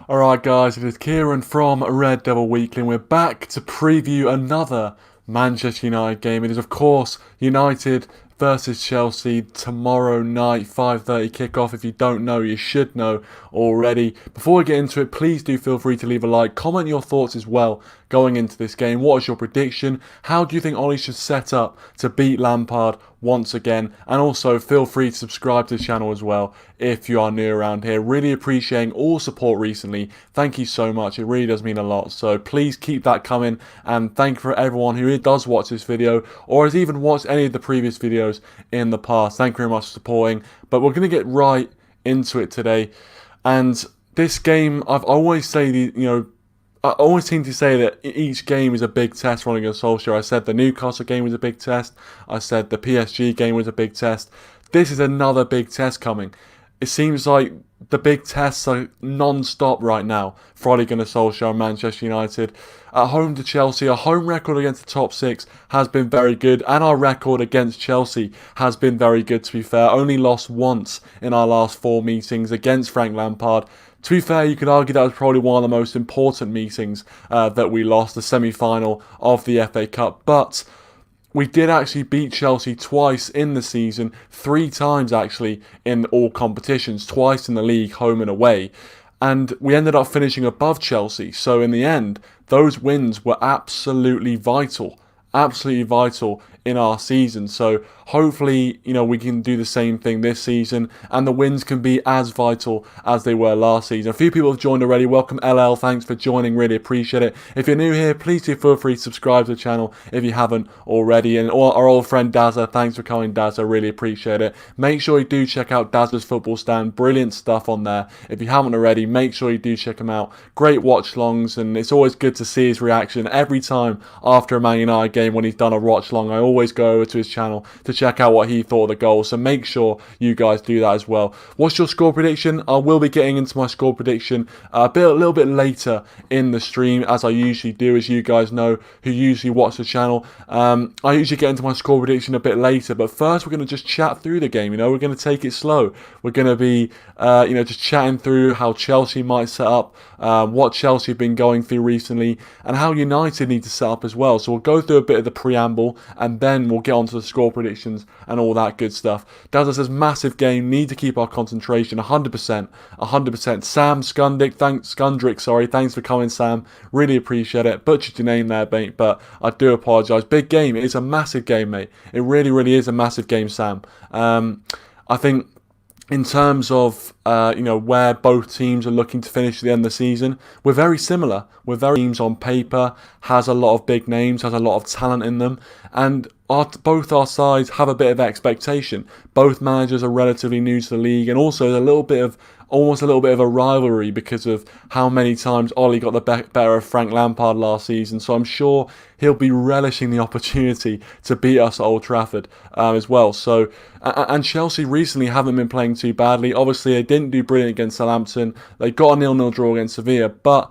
Alright guys, it is Kieran from Red Devil Weekly and we're back to preview another Manchester United game. It is of course United versus Chelsea tomorrow night, 5:30 kickoff. If you don't know, you should know already. Before we get into it, please do feel free to leave a like, comment your thoughts as well going into this game. What is your prediction? How do you think Ole should set up to beat Lampard once again? And also feel free to subscribe to the channel as well if you are new around here. Really appreciating all support recently. Thank you so much. It really does mean a lot. So please keep that coming. And thank you for everyone who does watch this video or has even watched any of the previous videos in the past. Thank you very much for supporting. But we're going to get right into it today. And this game, I've always I always seem to say that each game is a big test for Ole Gunnar Solskjaer. I said the Newcastle game was a big test. I said the PSG game was a big test. This is another big test coming. It seems like the big tests are non-stop right now for Ole Gunnar Solskjaer and Manchester United. At home to Chelsea, our home record against the top six has been very good, and our record against Chelsea has been very good, to be fair. Only lost once in our last 4 meetings against Frank Lampard. To be fair, you could argue that was probably one of the most important meetings that we lost, the semi-final of the FA Cup. But we did actually beat Chelsea twice in the season, 3 times actually in all competitions, twice in the league, home and away. And we ended up finishing above Chelsea. So in the end, those wins were absolutely vital in our season. So hopefully, we can do the same thing this season and the wins can be as vital as they were last season. A few people have joined already. Welcome LL, thanks for joining, really appreciate it. If you're new here, please do feel free to subscribe to the channel if you haven't already. And our old friend Dazza, thanks for coming Dazza, really appreciate it. Make sure you do check out Dazza's Football Stand, brilliant stuff on there. If you haven't already, make sure you do check him out. Great watch longs, and it's always good to see his reaction every time after a Man United game when he's done a watch long. I always go over to his channel to check out what he thought of the goal, so make sure you guys do that as well. What's your score prediction? I will be getting into my score prediction a little bit later in the stream, as I usually do, as you guys know who usually watch the channel. I usually get into my score prediction a bit later, but first we're going to just chat through the game. We're going to take it slow. We're going to be just chatting through how Chelsea might set up, what Chelsea have been going through recently, and how United need to set up as well. So we'll go through a bit of the preamble and then we'll get on to the score predictions and all that good stuff. Dazza says, massive game, need to keep our concentration, 100%, 100%. Sam Skundrick, thanks for coming, Sam. Really appreciate it. Butchered your name there, mate, but I do apologise. Big game. It is a massive game, mate. It really, really is a massive game, Sam. I think in terms of where both teams are looking to finish at the end of the season, we're very similar. We're very teams on paper, has a lot of big names, has a lot of talent in them, and both our sides have a bit of expectation. Both managers are relatively new to the league, and also almost a little bit of a rivalry because of how many times Ole got the better of Frank Lampard last season. So I'm sure he'll be relishing the opportunity to beat us at Old Trafford as well. So, and Chelsea recently haven't been playing too badly. Obviously, they didn't do brilliant against Southampton. They got a 0-0 draw against Sevilla, but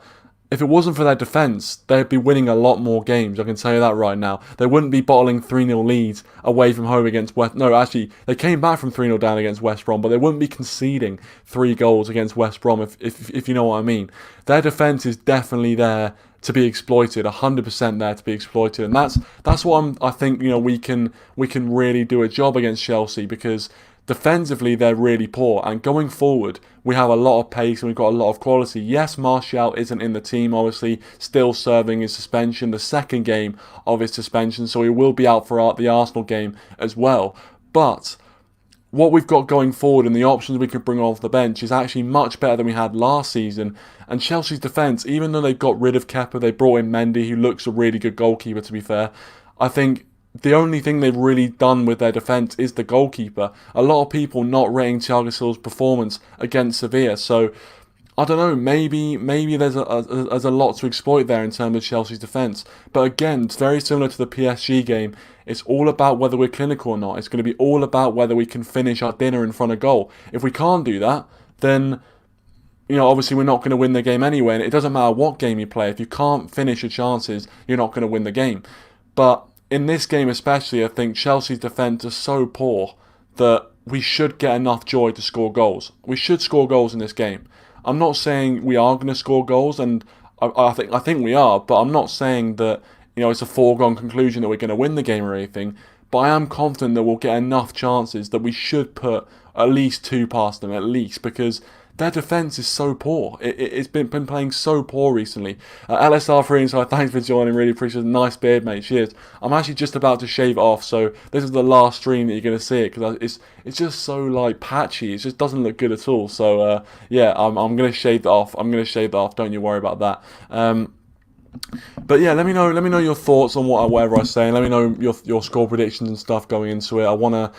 if it wasn't for their defence, they'd be winning a lot more games, I can tell you that right now. They wouldn't be bottling 3-0 leads away from home against West... No, actually, they came back from 3-0 down against West Brom, but they wouldn't be conceding 3 goals against West Brom, if you know what I mean. Their defence is definitely there to be exploited, 100% there to be exploited, and that's what I think we can really do a job against Chelsea, because defensively, they're really poor, and going forward, we have a lot of pace and we've got a lot of quality. Yes, Martial isn't in the team, obviously, still serving his suspension, the second game of his suspension, so he will be out for the Arsenal game as well. But what we've got going forward and the options we could bring off the bench is actually much better than we had last season. And Chelsea's defence, even though they got rid of Kepa, they brought in Mendy, who looks a really good goalkeeper, to be fair. I think the only thing they've really done with their defence is the goalkeeper. A lot of people not rating Thiago Silva's performance against Sevilla. So, I don't know, maybe there's a lot to exploit there in terms of Chelsea's defence. But again, it's very similar to the PSG game. It's all about whether we're clinical or not. It's going to be all about whether we can finish our dinner in front of goal. If we can't do that, then obviously we're not going to win the game anyway. And it doesn't matter what game you play. If you can't finish your chances, you're not going to win the game. But in this game especially, I think Chelsea's defence is so poor that we should get enough joy to score goals. We should score goals in this game. I'm not saying we are going to score goals, and I think we are, but I'm not saying that it's a foregone conclusion that we're going to win the game or anything. But I am confident that we'll get enough chances that we should put at least two past them, at least, because their defence is so poor. It's been playing so poor recently. LSR3 inside, thanks for joining. Really appreciate it. Nice beard, mate. Cheers. I'm actually just about to shave it off, so this is the last stream that you're going to see it, because it's just so like patchy. It just doesn't look good at all. So yeah, I'm going to shave it off. Don't you worry about that. But yeah, let me know your thoughts on whatever I say. Let me know your score predictions and stuff going into it. I wanna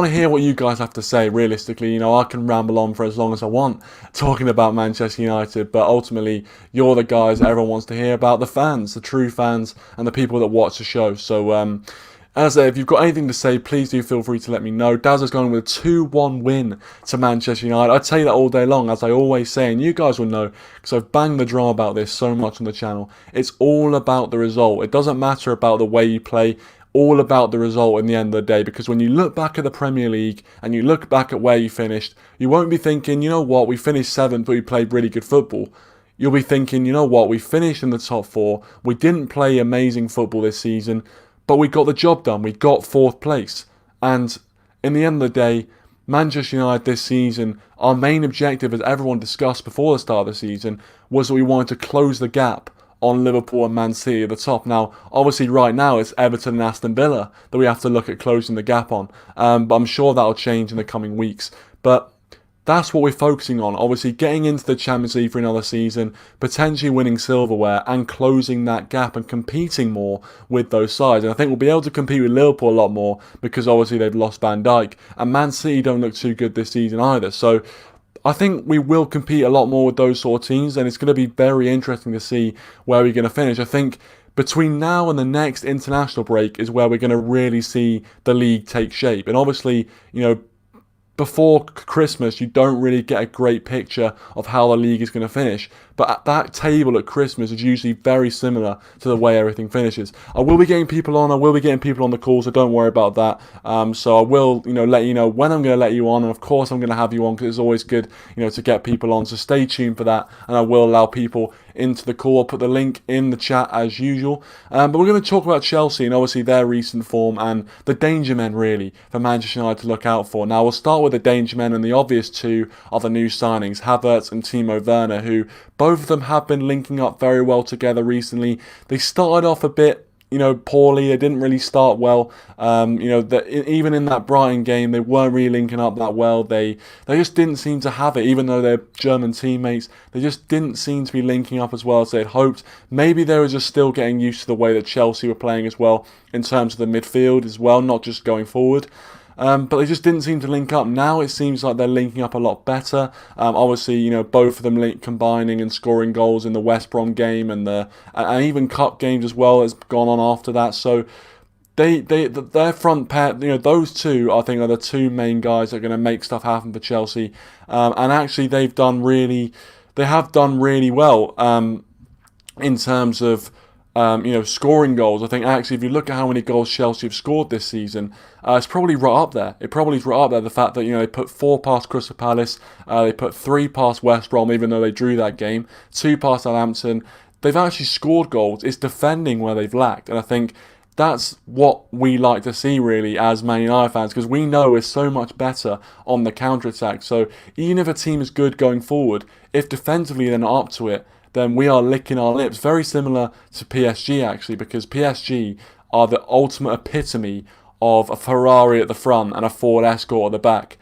hear what you guys have to say. Realistically, I can ramble on for as long as I want talking about Manchester United, but ultimately you're the guys that everyone wants to hear about, the fans, the true fans, and the people that watch the show. So as I say, if you've got anything to say, please do feel free to let me know. Daz is going with a 2-1 win to Manchester United. I'd say that all day long, as I always say, and you guys will know, because I've banged the drum about this so much on the channel. It's all about the result. It doesn't matter about the way you play, all about the result in the end of the day, because when you look back at the Premier League and you look back at where you finished, you won't be thinking, you know what, we finished 7th, but we played really good football. You'll be thinking, you know what, we finished in the top 4, we didn't play amazing football this season, but we got the job done. We got 4th place. And in the end of the day, Manchester United this season, our main objective, as everyone discussed before the start of the season, was that we wanted to close the gap on Liverpool and Man City at the top. Now, obviously right now it's Everton and Aston Villa that we have to look at closing the gap on. But I'm sure that'll change in the coming weeks. But that's what we're focusing on. Obviously, getting into the Champions League for another season, potentially winning silverware and closing that gap and competing more with those sides. And I think we'll be able to compete with Liverpool a lot more because obviously they've lost Van Dijk. And Man City don't look too good this season either. So I think we will compete a lot more with those sort of teams. And it's going to be very interesting to see where we're going to finish. I think between now and the next international break is where we're going to really see the league take shape. And obviously, before Christmas, you don't really get a great picture of how the league is going to finish. But at that table at Christmas is usually very similar to the way everything finishes. I will be getting people on. I will be getting people on the call, so don't worry about that. So I will, let you know when I'm going to let you on. And of course, I'm going to have you on because it's always good, to get people on. So stay tuned for that. And I will allow people into the call. I'll put the link in the chat as usual. But we're going to talk about Chelsea and obviously their recent form and the danger men really for Manchester United to look out for. Now we'll start with the danger men, and the obvious two are the new signings, Havertz and Timo Werner, who both of them have been linking up very well together recently. They started off a bit poorly. They didn't really start well. Even in that Brighton game, they weren't really linking up that well. They just didn't seem to have it, even though they're German teammates. They just didn't seem to be linking up as well as they'd hoped. Maybe they were just still getting used to the way that Chelsea were playing as well, in terms of the midfield as well, not just going forward. But they just didn't seem to link up. Now it seems like they're linking up a lot better. Obviously, both of them combining and scoring goals in the West Brom game and even cup games as well has gone on after that. So their front pair, those two, I think, are the two main guys that are going to make stuff happen for Chelsea. And actually, they have done really well in terms of scoring goals. I think actually, if you look at how many goals Chelsea have scored this season, it's probably right up there. It probably is right up there. The fact that they put 4 past Crystal Palace, they put 3 past West Brom, even though they drew that game, 2 past Southampton. They've actually scored goals. It's defending where they've lacked, and I think that's what we like to see really as Man United fans, because we know we're so much better on the counter-attack. So even if a team is good going forward, if defensively they're not up to it, then we are licking our lips. Very similar to PSG actually, because PSG are the ultimate epitome of a Ferrari at the front and a Ford Escort at the back.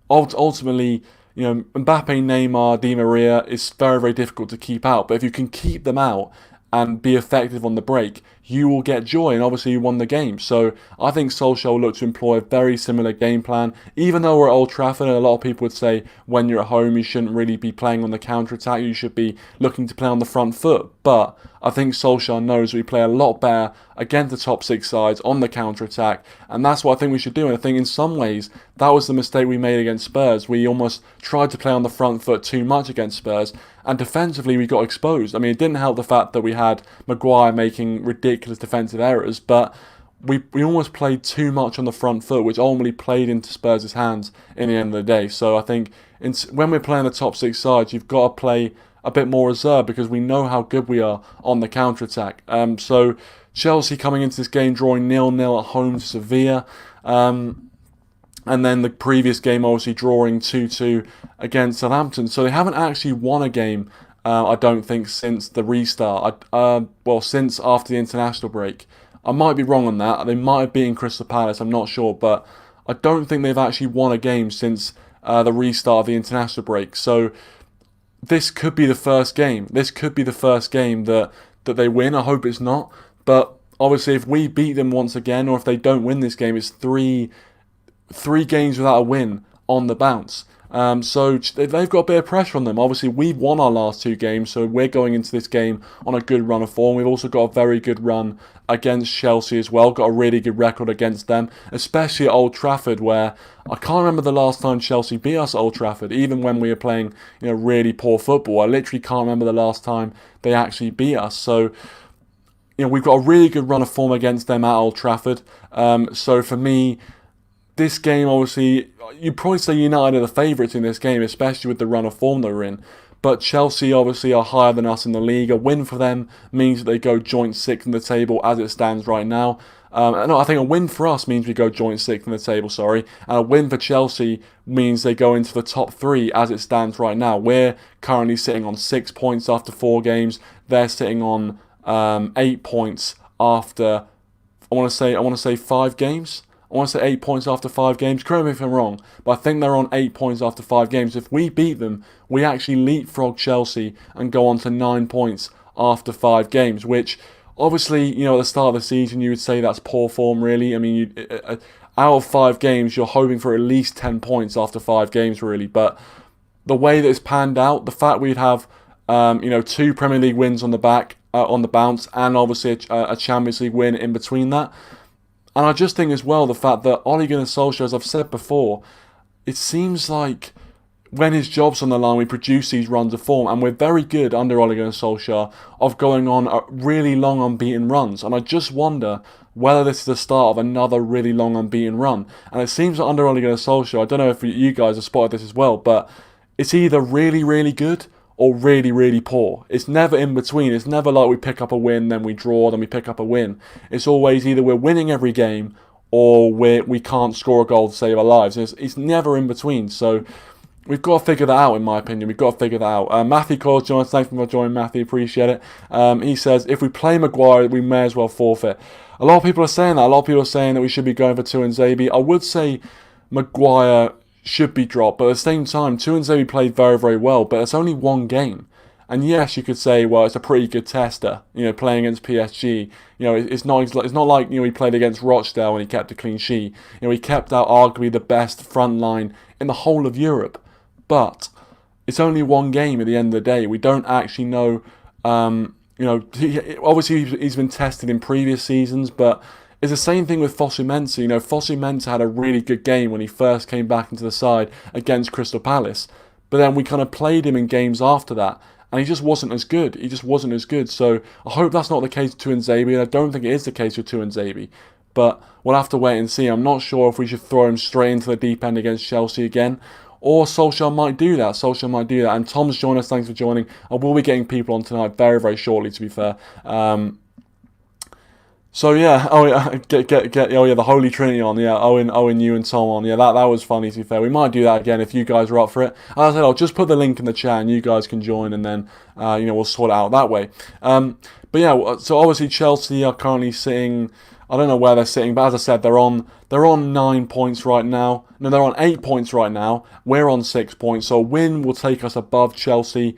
Ultimately, Mbappe, Neymar, Di Maria is very, very difficult to keep out. But if you can keep them out and be effective on the break, you will get joy, and obviously you won the game. So I think Solskjaer will look to employ a very similar game plan, even though we're at Old Trafford, and a lot of people would say when you're at home you shouldn't really be playing on the counter-attack, you should be looking to play on the front foot. But I think Solskjaer knows we play a lot better against the top 6 sides on the counter-attack, and that's what I think we should do. And I think in some ways that was the mistake we made against Spurs. We almost tried to play on the front foot too much against Spurs, and defensively we got exposed. I mean, it didn't help the fact that we had Maguire making ridiculous defensive errors, but we almost played too much on the front foot, which ultimately played into Spurs' hands in the end of the day. So I think when we're playing the top 6 sides, you've got to play a bit more reserved because we know how good we are on the counter-attack. So Chelsea coming into this game drawing 0-0 at home to Sevilla. And then the previous game obviously drawing 2-2 against Southampton. So they haven't actually won a game, I don't think, since the restart. Since after the international break. I might be wrong on that. They might have beaten Crystal Palace, I'm not sure. But I don't think they've actually won a game since the restart of the international break. So this could be the first game. This could be the first game that they win. I hope it's not. But obviously if we beat them once again, or if they don't win this game, it's three games without a win on the bounce. So they've got a bit of pressure on them. Obviously, we've won our last 2 games, so we're going into this game on a good run of form. We've also got a very good run against Chelsea as well. Got a really good record against them, especially at Old Trafford, where I can't remember the last time Chelsea beat us at Old Trafford, even when we were playing really poor football. I literally can't remember the last time they actually beat us. So we've got a really good run of form against them at Old Trafford. So for me, this game, obviously, you'd probably say United are the favourites in this game, especially with the run of form they're in. But Chelsea, obviously, are higher than us in the league. A win for them means that they go joint 6th in the table as it stands right now. I think a win for us means we go joint 6th in the table, And a win for Chelsea means they go into the top 3 as it stands right now. We're currently sitting on 6 points after 4 games. They're sitting on 8 points after, I want to say 5 games. I want to say 8 points after 5 games. Correct me if I'm wrong, but I think they're on 8 points after 5 games. If we beat them, we actually leapfrog Chelsea and go on to 9 points after 5 games, which obviously, at the start of the season, you would say that's poor form, really. I mean, out of 5 games, you're hoping for at least 10 points after 5 games, really. But the way that it's panned out, the fact we'd have, 2 Premier League wins on the bounce, and obviously a Champions League win in between that. And I just think as well the fact that Ole Gunnar Solskjaer, as I've said before, it seems like when his job's on the line, we produce these runs of form, and we're very good under Ole Gunnar Solskjaer of going on really long unbeaten runs. And I just wonder whether this is the start of another really long unbeaten run. And it seems that under Ole Gunnar Solskjaer, I don't know if you guys have spotted this as well, but it's either really, really good or really, really poor. It's never in between. It's never like we pick up a win, then we draw, then we pick up a win. It's always either we're winning every game or we can't score a goal to save our lives. It's never in between. So we've got to figure that out, in my opinion. We've got to figure that out. Matthew calls joins. Thanks for joining, Matthew. Appreciate it. He says, if we play Maguire, we may as well forfeit. A lot of people are saying that. A lot of people are saying that we should be going for Tuanzebe. I would say Maguire should be dropped, but at the same time, Tuanzebe played very, very well, but it's only 1 game. And yes, you could say, well, it's a pretty good tester, playing against PSG. It's not like, he played against Rochdale and he kept a clean sheet. He kept out arguably the best front line in the whole of Europe. But it's only 1 game at the end of the day. We don't actually know, obviously he's been tested in previous seasons, but it's the same thing with Fosu Mensah. Fosu Mensah had a really good game when he first came back into the side against Crystal Palace. But then we kind of played him in games after that, and he just wasn't as good. So I hope that's not the case with Tuanzebe, and I don't think it is the case with Tuanzebe. But we'll have to wait and see. I'm not sure if we should throw him straight into the deep end against Chelsea again, or Solskjaer might do that. And Tom's joined us. Thanks for joining. I will be getting people on tonight very, very shortly, to be fair. So yeah, the Holy Trinity on, Owen, you and Tom on, that was funny, to be fair. We might do that again if you guys are up for it. As I said, I'll just put the link in the chat and you guys can join, and then we'll sort it out that way. But yeah, so obviously Chelsea are currently sitting, I don't know where they're sitting, but as I said, they're on 9 points right now. No, they're on 8 points right now. We're on 6 points, so a win will take us above Chelsea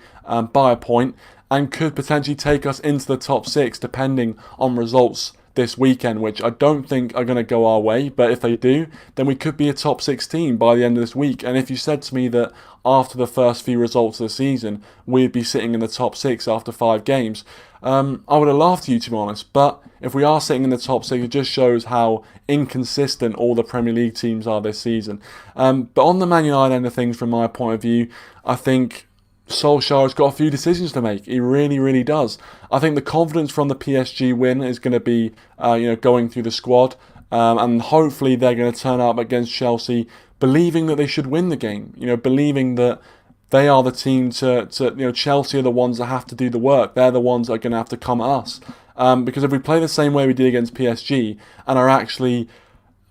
by a point, and could potentially take us into the top 6 depending on results this weekend, which I don't think are going to go our way, but if they do, then we could be a top 16 by the end of this week. And if you said to me that after the first few results of the season we'd be sitting in the top 6 after 5 games, I would have laughed at you, to be honest. But if we are sitting in the top 6, it just shows how inconsistent all the Premier League teams are this season. But on the Man United end of things, from my point of view, I think Solskjaer has got a few decisions to make. He really, really does. I think the confidence from the PSG win is going to be, going through the squad, and hopefully they're going to turn up against Chelsea believing that they should win the game, believing that they are the team Chelsea are the ones that have to do the work. They're the ones that are going to have to come at us. Because if we play the same way we did against PSG and are actually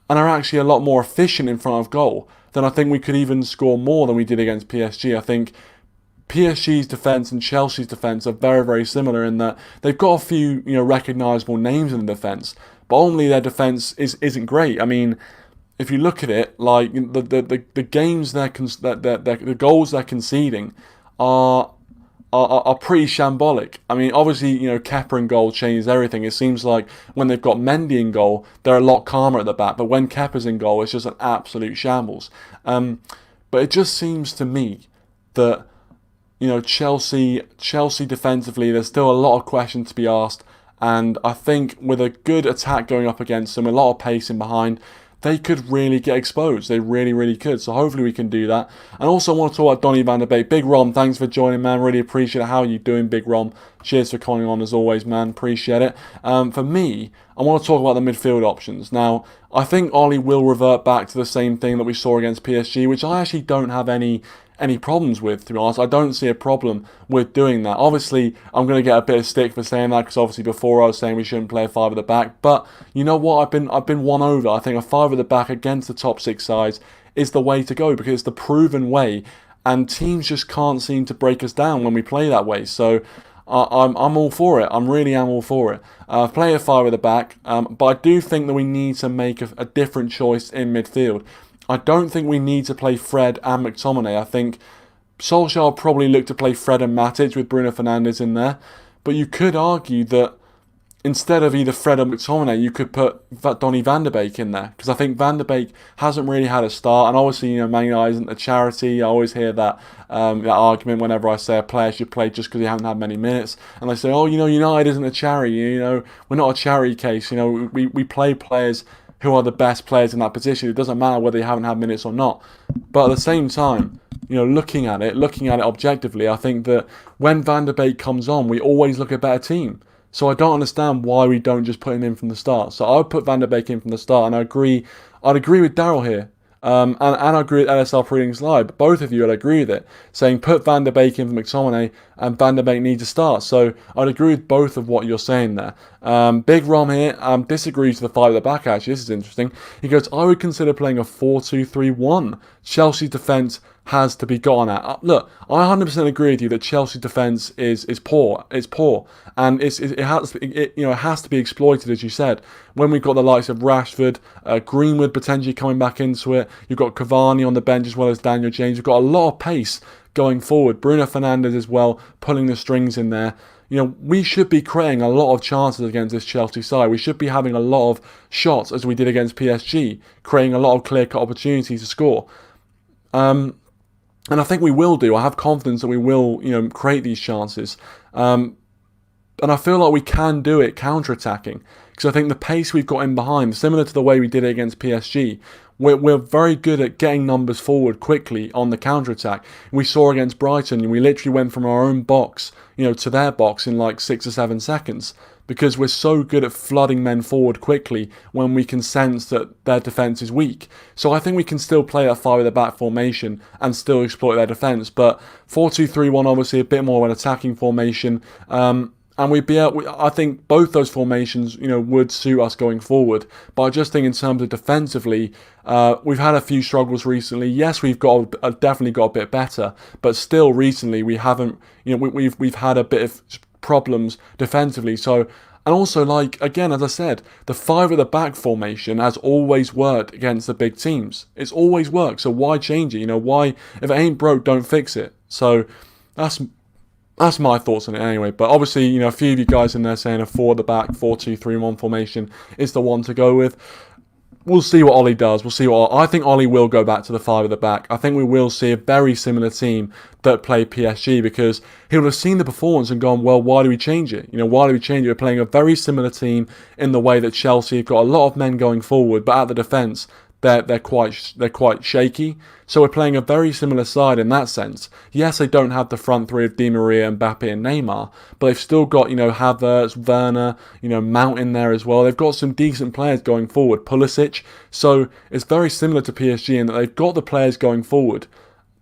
a lot more efficient in front of goal, then I think we could even score more than we did against PSG. I think PSG's defence and Chelsea's defence are very, very similar in that they've got a few, recognisable names in the defence, but only their defence isn't great. I mean, if you look at it, like the games the goals they're conceding are pretty shambolic. I mean, obviously, Kepa in goal changes everything. It seems like when they've got Mendy in goal, they're a lot calmer at the back, but when Kepa's in goal, it's just an absolute shambles. But it just seems to me that Chelsea defensively, there's still a lot of questions to be asked, and I think with a good attack going up against them, a lot of pace in behind, they could really get exposed. They really, really could. So hopefully we can do that. And also I want to talk about Donny van de Beek. Big Rom, thanks for joining, man. Really appreciate it. How are you doing, Big Rom? Cheers for coming on as always, man. Appreciate it. For me, I want to talk about the midfield options. Now, I think Ole will revert back to the same thing that we saw against PSG, which I actually don't have any problems with, to be honest. I don't see a problem with doing that. Obviously, I'm going to get a bit of stick for saying that, because obviously before I was saying we shouldn't play a 5 at the back, but you know what, I've been won over. I think a 5 at the back against the top 6 sides is the way to go, because it's the proven way, and teams just can't seem to break us down when we play that way. So I'm all for it. I really am all for it. Play a 5 at the back, but I do think that we need to make a different choice in midfield. I don't think we need to play Fred and McTominay. I think Solskjaer will probably look to play Fred and Matic with Bruno Fernandes in there. But you could argue that instead of either Fred or McTominay, you could put Donny van de Beek in there. Because I think Van de Beek hasn't really had a start. And obviously, Man United isn't a charity. I always hear that argument whenever I say a player should play just because he hasn't had many minutes. And they say, oh, United isn't a charity. We're not a charity case. We play players who are the best players in that position. It doesn't matter whether they haven't had minutes or not. But at the same time, looking at it objectively, I think that when Van de Beek comes on, we always look a better team. So I don't understand why we don't just put him in from the start. So I would put Van de Beek in from the start, and I'd agree with Daryl here. And I agree with LSL Pre-Links Live, but both of you would agree with it, saying put Van de Beek in for McTominay and Van de Beek needs to start. So I'd agree with both of what you're saying there. Big Rom here disagrees with the 5 at the back, actually. This is interesting. He goes, I would consider playing a 4-2-3-1. Chelsea's defence has to be gotten at. Look, I 100% agree with you that Chelsea defence is poor. It's poor, and it has to be exploited, as you said. When we've got the likes of Rashford, Greenwood potentially coming back into it, you've got Cavani on the bench as well as Daniel James. You've got a lot of pace going forward. Bruno Fernandes as well, pulling the strings in there. We should be creating a lot of chances against this Chelsea side. We should be having a lot of shots, as we did against PSG, creating a lot of clear-cut opportunities to score. And I think we will do. I have confidence that we will, create these chances. And I feel like we can do it counter-attacking. Because I think the pace we've got in behind, similar to the way we did it against PSG, we're very good at getting numbers forward quickly on the counter-attack. We saw against Brighton, and we literally went from our own box, to their box in like 6 or 7 seconds. Because we're so good at flooding men forward quickly when we can sense that their defence is weak. So I think we can still play that 5 at the back formation and still exploit their defence. But 4-2-3-1, obviously a bit more of an attacking formation. And I think both those formations, would suit us going forward. But I just think in terms of defensively, we've had a few struggles recently. Yes, we've definitely got a bit better, but still recently we haven't. We've had a bit of problems defensively. So, and also, again, as I said, the 5 at the back formation has always worked against the big teams. It's always worked. So why change it? Why, if it ain't broke, don't fix it. So that's my thoughts on it anyway. But obviously, a few of you guys in there saying a 4 at the back, 4-2-3-1 formation is the one to go with. We'll see what Ole does. I think Ole will go back to the 5 at the back. I think we will see a very similar team that played PSG, because he'll have seen the performance and gone, well, why do we change it? Why do we change it? We're playing a very similar team in the way that Chelsea have got a lot of men going forward, but at the defence, they're quite shaky. So we're playing a very similar side in that sense. Yes, they don't have the front three of Di Maria, Mbappe, and Neymar, but they've still got, Havertz, Werner, Mount in there as well. They've got some decent players going forward, Pulisic. So it's very similar to PSG in that they've got the players going forward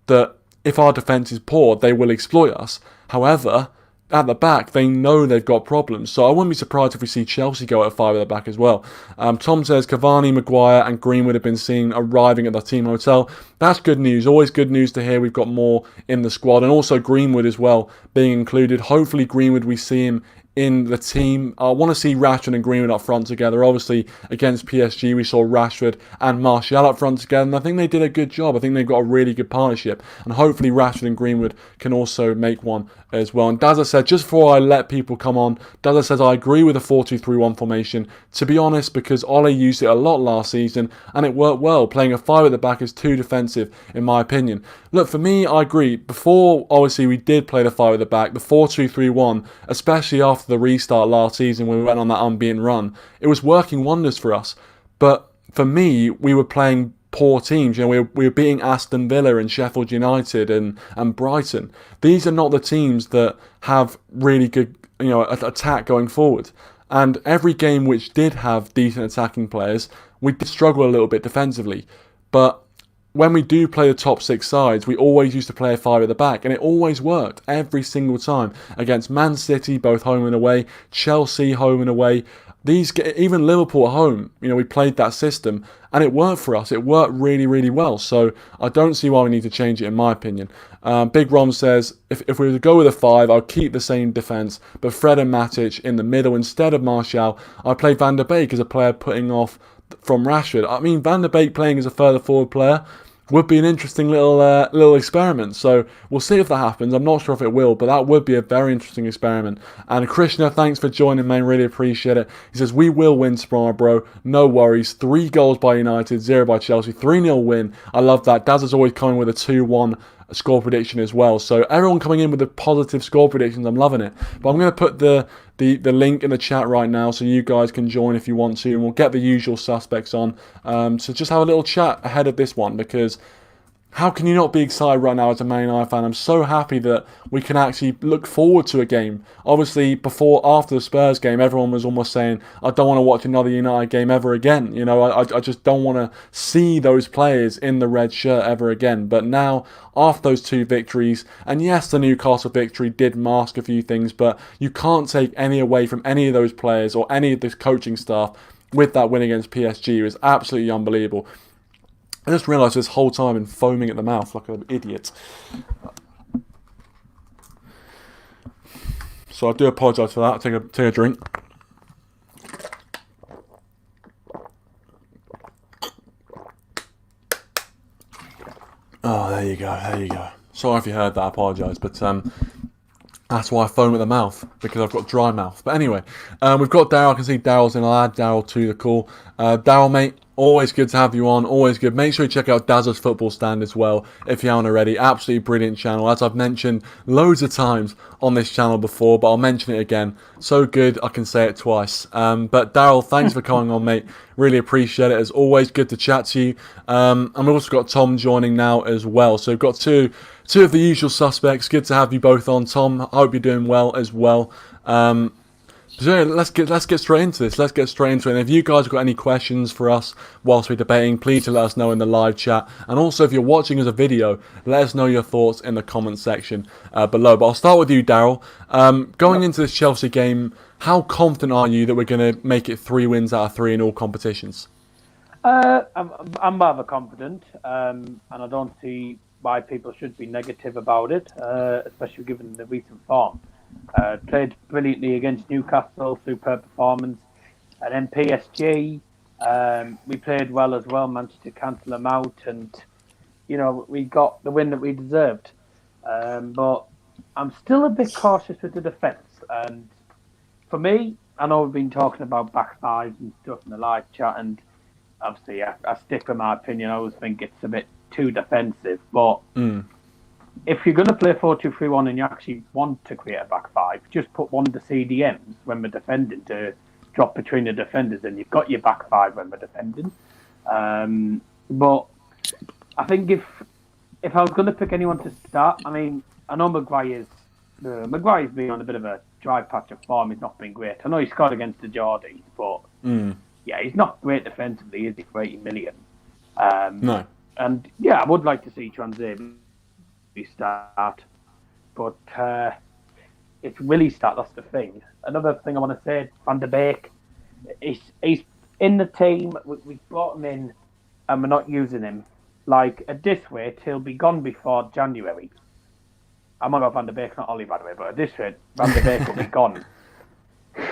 that if our defence is poor, they will exploit us. However, at the back, they know they've got problems. So I wouldn't be surprised if we see Chelsea go at 5 at the back as well. Tom says Cavani, Maguire and Greenwood have been seen arriving at the team hotel. That's good news. Always good news to hear we've got more in the squad. And also Greenwood as well being included. Hopefully Greenwood, we see him in the team. I want to see Rashford and Greenwood up front together. Obviously, against PSG, we saw Rashford and Martial up front together, and I think they did a good job. I think they've got a really good partnership, and hopefully Rashford and Greenwood can also make one as well. And Dazza said, just before I let people come on, Dazza says, I agree with the 4-2-3-1 formation, to be honest, because Ole used it a lot last season, and it worked well. Playing a 5 at the back is too defensive, in my opinion. Look, for me, I agree. Before, obviously, we did play the 5 at the back, the 4-2-3-1, especially after the restart last season when we went on that unbeaten run, it was working wonders for us. But for me, we were playing poor teams. We were beating Aston Villa and Sheffield United and Brighton. These are not the teams that have really good attack going forward. And every game which did have decent attacking players, we did struggle a little bit defensively. But when we do play the top 6 sides, we always used to play a 5 at the back, and it always worked every single time. Against Man City, both home and away, Chelsea, home and away, even Liverpool at home, we played that system, and it worked for us. It worked really, really well. So I don't see why we need to change it, in my opinion. Big Rom says, if we were to go with a 5, I'll keep the same defence, but Fred and Matic in the middle instead of Martial. I play Van der Beek as a player putting off from Rashford. I mean, Van der Beek playing as a further forward player would be an interesting little experiment. So we'll see if that happens. I'm not sure if it will, but that would be a very interesting experiment. And Krishna, thanks for joining, man. Really appreciate it. He says, we will win tomorrow, bro. No worries. 3 goals by United, 0 by Chelsea. 3-0 win. I love that. Daz is always coming with a 2-1 score prediction as well. So everyone coming in with the positive score predictions. I'm loving it. But I'm going to put the link in the chat right now so you guys can join if you want to, and we'll get the usual suspects on. So just have a little chat ahead of this one, because how can you not be excited right now as a Man United fan? I'm so happy that we can actually look forward to a game. Obviously, after the Spurs game, everyone was almost saying, I don't want to watch another United game ever again. I just don't want to see those players in the red shirt ever again. But now, after those 2 victories, and yes, the Newcastle victory did mask a few things, but you can't take any away from any of those players or any of this coaching staff with that win against PSG. It was absolutely unbelievable. I just realised this whole time I'm foaming at the mouth like an idiot. So I do apologise for that. Take a drink. Oh, there you go. Sorry if you heard that, I apologise. But that's why I foam at the mouth, because I've got dry mouth. But anyway, we've got Daryl. I can see Daryl's in. I'll add Daryl to the call. Daryl, mate, always good to have you on. Always good. Make sure you check out Dazza's Football Stand as well, if you haven't already. Absolutely brilliant channel, as I've mentioned loads of times on this channel before, but I'll mention it again. So good, I can say it twice. But Daryl, thanks for coming on, mate. Really appreciate it. As always, good to chat to you. And we've also got Tom joining now as well. So we've got two of the usual suspects. Good to have you both on, Tom. I hope you're doing well as well. So yeah, let's get straight into this. Let's get straight into it. And if you guys have got any questions for us whilst we're debating, please let us know in the live chat. And also, if you're watching as a video, let us know your thoughts in the comment section below. But I'll start with you, Daryl. Going into this Chelsea game, how confident are you that we're going to make it 3 wins out of 3 in all competitions? I'm rather confident, and I don't see why people should be negative about it, especially given the recent form. Played brilliantly against Newcastle, superb performance. And then PSG, we played well as well, managed to cancel them out, and we got the win that we deserved. But I'm still a bit cautious with the defence. And for me, I know we've been talking about back fives and stuff in the live chat, and obviously I stick with my opinion. I always think it's a bit too defensive, but if you're going to play 4-2-3-1 and you actually want to create a back 5, just put one of the CDMs when we're defending to drop between the defenders, and you've got your back 5 when we're defending. But I think if I was going to pick anyone to start, I mean, I know Maguire's been on a bit of a dry patch of form. He's not been great. I know he scored against the Geordies, but yeah, he's not great defensively, is he, for 80 million? No. And yeah, I would like to see Transabi start, but it's will he start? That's the thing. Another thing I want to say, Van der Beek, he's in the team. We've brought him in, and we're not using him. Like at this rate, he'll be gone before January. I'm on Van der Beek, not Ollie, by the way, but at this rate, Van der Beek will be gone.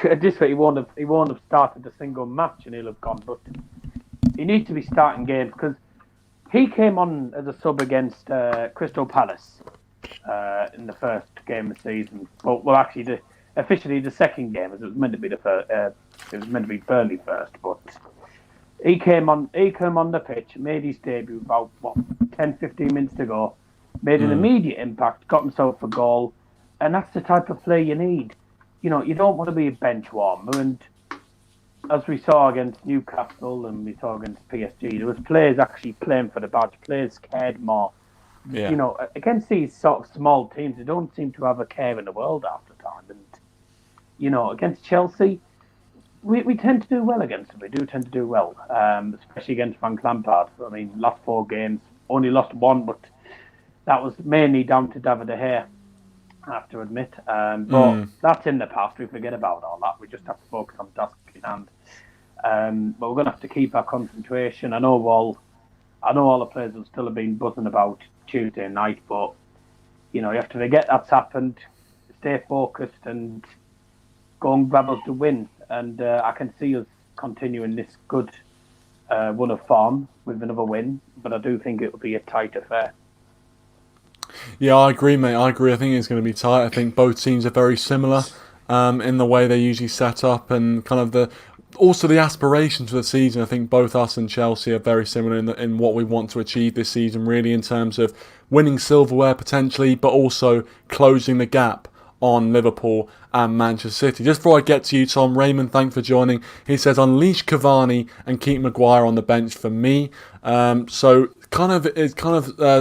At this rate, he won't have started a single match, and he'll have gone. But he needs to be starting games because he came on as a sub against Crystal Palace in the first game of the season. Well, actually, officially the second game, as it was meant to be it was meant to be Burnley first, but he came on the pitch, made his debut about 10-15 minutes to go, made an immediate impact, got himself a goal, and that's the type of player you need. You know, you don't want to be a bench warmer, and as we saw against Newcastle and we saw against PSG, there was players actually playing for the badge. Players cared more. Yeah. You know, against these sort of small teams, they don't seem to have a care in the world half the time. And, you know, against Chelsea, we tend to do well against them. We do tend to do well, especially against Frank Lampard. I mean, last 4 games, only lost 1, but that was mainly down to David De Gea, I have to admit. But that's in the past. We forget about all that. We just have to focus on task in hand. But we're going to have to keep our concentration. I know all the players will still have been buzzing about Tuesday night, but you know, you have to forget that's happened, stay focused and go and grab us the win. And I can see us continuing this good run of form with another win, but I do think it will be a tight affair. Yeah, I agree, mate. I agree. I think it's going to be tight. I think both teams are very similar in the way they usually set up and kind of the aspirations for the season. I think both us and Chelsea are very similar in what we want to achieve this season, really, in terms of winning silverware potentially, but also closing the gap on Liverpool and Manchester City. Just before I get to you, Tom, Raymond, thanks for joining. He says, unleash Cavani and keep Maguire on the bench for me. So it's kind of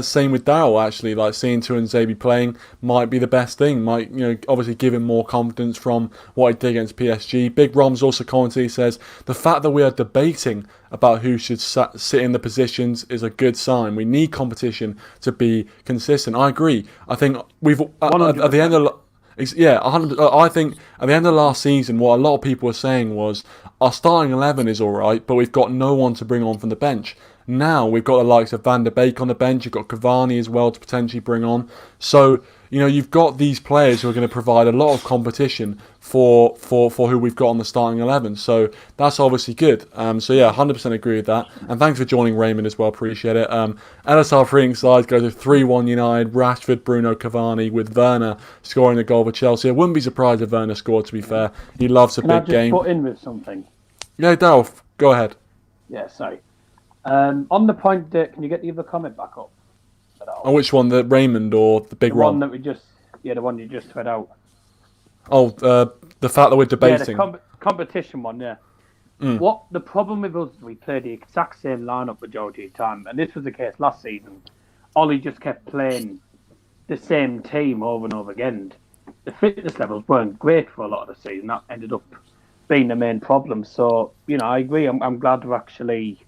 same with Daryl, actually. Like, seeing Tuanzebe playing might be the best thing. Might, you know, obviously give him more confidence from what he did against PSG. Big Rom's also commented. He says, the fact that we are debating about who should sit in the positions is a good sign. We need competition to be consistent. I agree. I think we've at the end of I think at the end of last season, what a lot of people were saying was our starting 11 is all right, but we've got no one to bring on from the bench. Now we've got the likes of Van der Beek on the bench. You've got Cavani as well to potentially bring on. So, you know, you've got these players who are going to provide a lot of competition for who we've got on the starting 11. So that's obviously good. So yeah, 100% agree with that. And thanks for joining, Raymond, as well. Appreciate it. LSR freeing sides goes with 3-1 United. Rashford, Bruno, Cavani, with Werner scoring the goal for Chelsea. I wouldn't be surprised if Werner scored, to be fair. He loves a big game. Can I just put in with something? Yeah, Darryl, go ahead. Yeah, sorry. On the point that, can you get the other comment back up? Oh, which one? The Raymond or the Big Ron? The one you just read out. Oh, the fact that we're debating. Yeah, the competition one, yeah. What the problem with us is we played the exact same lineup majority of the time, and this was the case last season. Ollie just kept playing the same team over and over again. The fitness levels weren't great for a lot of the season. That ended up being the main problem. So, you know, I agree. I'm glad we're actually...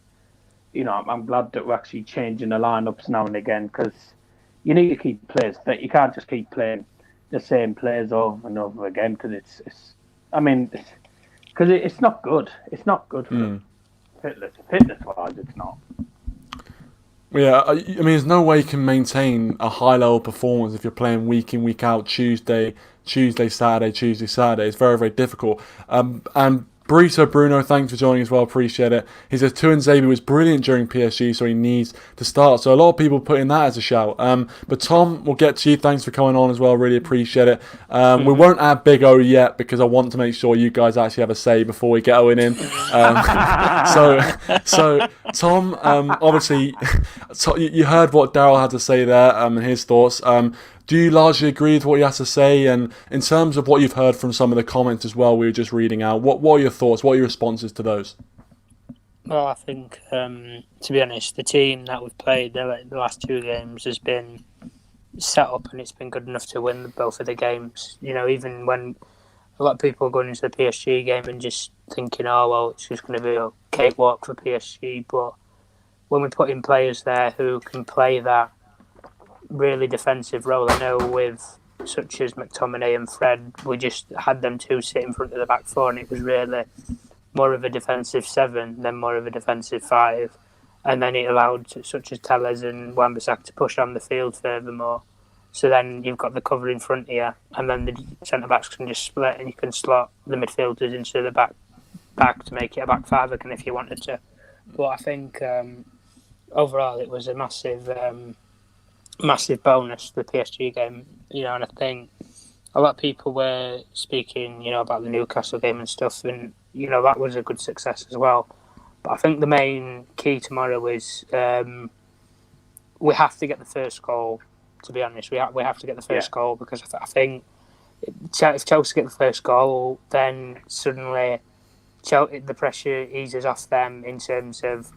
You know, I'm glad that we're actually changing the lineups now and again, because you need to keep players fit. You can't just keep playing the same players over and over again, because it's not good. It's not good for fitness-wise. It's not. Yeah, I mean, there's no way you can maintain a high-level performance if you're playing week in, week out, Tuesday, Saturday. It's very, very difficult. And Burrito Bruno, thanks for joining as well, appreciate it. He says Tuanzebe was brilliant during PSG, so he needs to start. So a lot of people putting that as a shout. But Tom, we'll get to you. Thanks for coming on as well, really appreciate it. We won't add Big O yet because I want to make sure you guys actually have a say before we get Owen in. So Tom, obviously, you heard what Daryl had to say there and his thoughts. Do you largely agree with what he has to say? And in terms of what you've heard from some of the comments as well, we were just reading out, what are your thoughts? What are your responses to those? Well, I think, to be honest, the team that we've played the last two games has been set up and it's been good enough to win both of the games. Even when a lot of people are going into the PSG game and just thinking, oh, well, it's just going to be a cakewalk for PSG. But when we put in players there who can play that really defensive role, I know with such as McTominay and Fred, we just had them two sit in front of the back four and it was really more of a defensive seven than more of a defensive five. And then it allowed such as Telles and Wan-Bissaka to push on the field furthermore. So then you've got the cover in front here, and then the centre-backs can just split and you can slot the midfielders into the back to make it a back five again if you wanted to. But I think overall it was a massive bonus, the PSG game, and I think a lot of people were speaking, about the Newcastle game and stuff, and, that was a good success as well. But I think the main key tomorrow is we have to get the first goal. To be honest, we have to get the first goal because I think if Chelsea get the first goal, then suddenly the pressure eases off them in terms of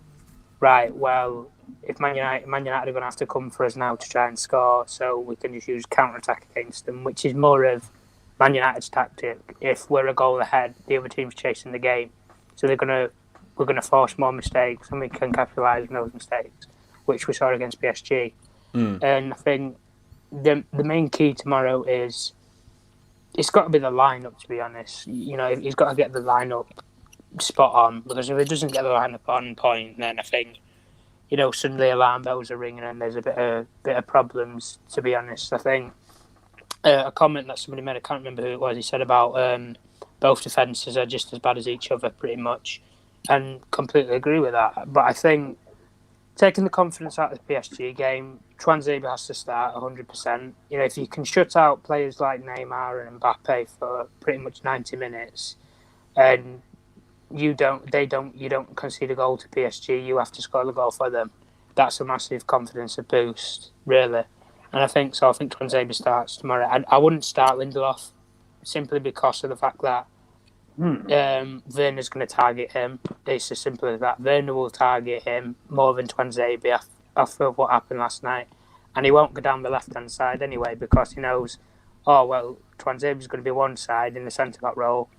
right. Well, if Man United are going to have to come for us now to try and score, so we can just use counter attack against them, which is more of Man United's tactic. If we're a goal ahead, the other team's chasing the game, so we're going to force more mistakes, and we can capitalise on those mistakes, which we saw against PSG. And I think the main key tomorrow is it's got to be the lineup. To be honest, he's got to get the lineup spot on, because if he doesn't get the lineup on point, then I think suddenly alarm bells are ringing and there's a bit of problems. To be honest, I think a comment that somebody made, I can't remember who it was, he said about both defences are just as bad as each other pretty much, and completely agree with that. But I think taking the confidence out of the PSG game, Tuanzebe has to start 100%. If you can shut out players like Neymar and Mbappe for pretty much 90 minutes, and you don't concede a goal to PSG, you have to score the goal for them. That's a massive confidence boost, really. And I think Tuanzebe starts tomorrow. I wouldn't start Lindelof simply because of the fact that Werner's going to target him. It's as simple as that. Werner will target him more than Tuanzebe after what happened last night. And he won't go down the left-hand side anyway because he knows, Tuanzebe's going to be one side in the centre-back role.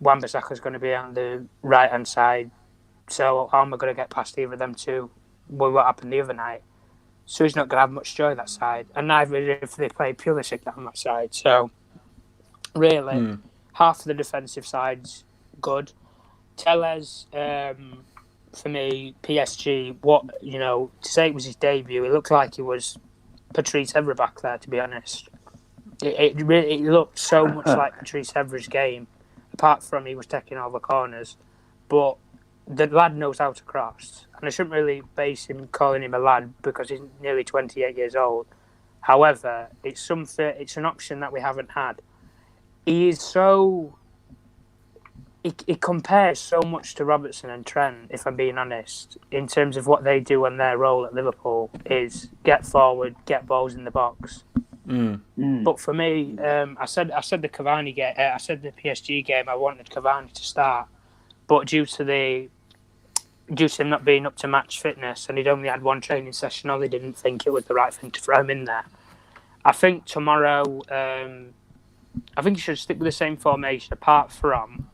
Wan-Bissaka's going to be on the right-hand side. So how am I going to get past either of them two? Well, what happened the other night? So he's not going to have much joy that side. And neither if they play Pulisic on that side. So, really, half of the defensive side's good. Telles, for me, PSG, to say it was his debut, it looked like he was Patrice Evra back there, to be honest. It looked so much like Patrice Evra's game, apart from he was taking all the corners. But the lad knows how to cross. And I shouldn't really base him calling him a lad because he's nearly 28 years old. However, it's an option that we haven't had. He is so... He compares so much to Robertson and Trent, if I'm being honest, in terms of what they do on their role at Liverpool is get forward, get balls in the box. But for me, I said the Cavani game, I said the PSG game, I wanted Cavani to start, but due to him not being up to match fitness and he'd only had one training session, or they didn't think it was the right thing to throw him in there. I think tomorrow, I think he should stick with the same formation, apart from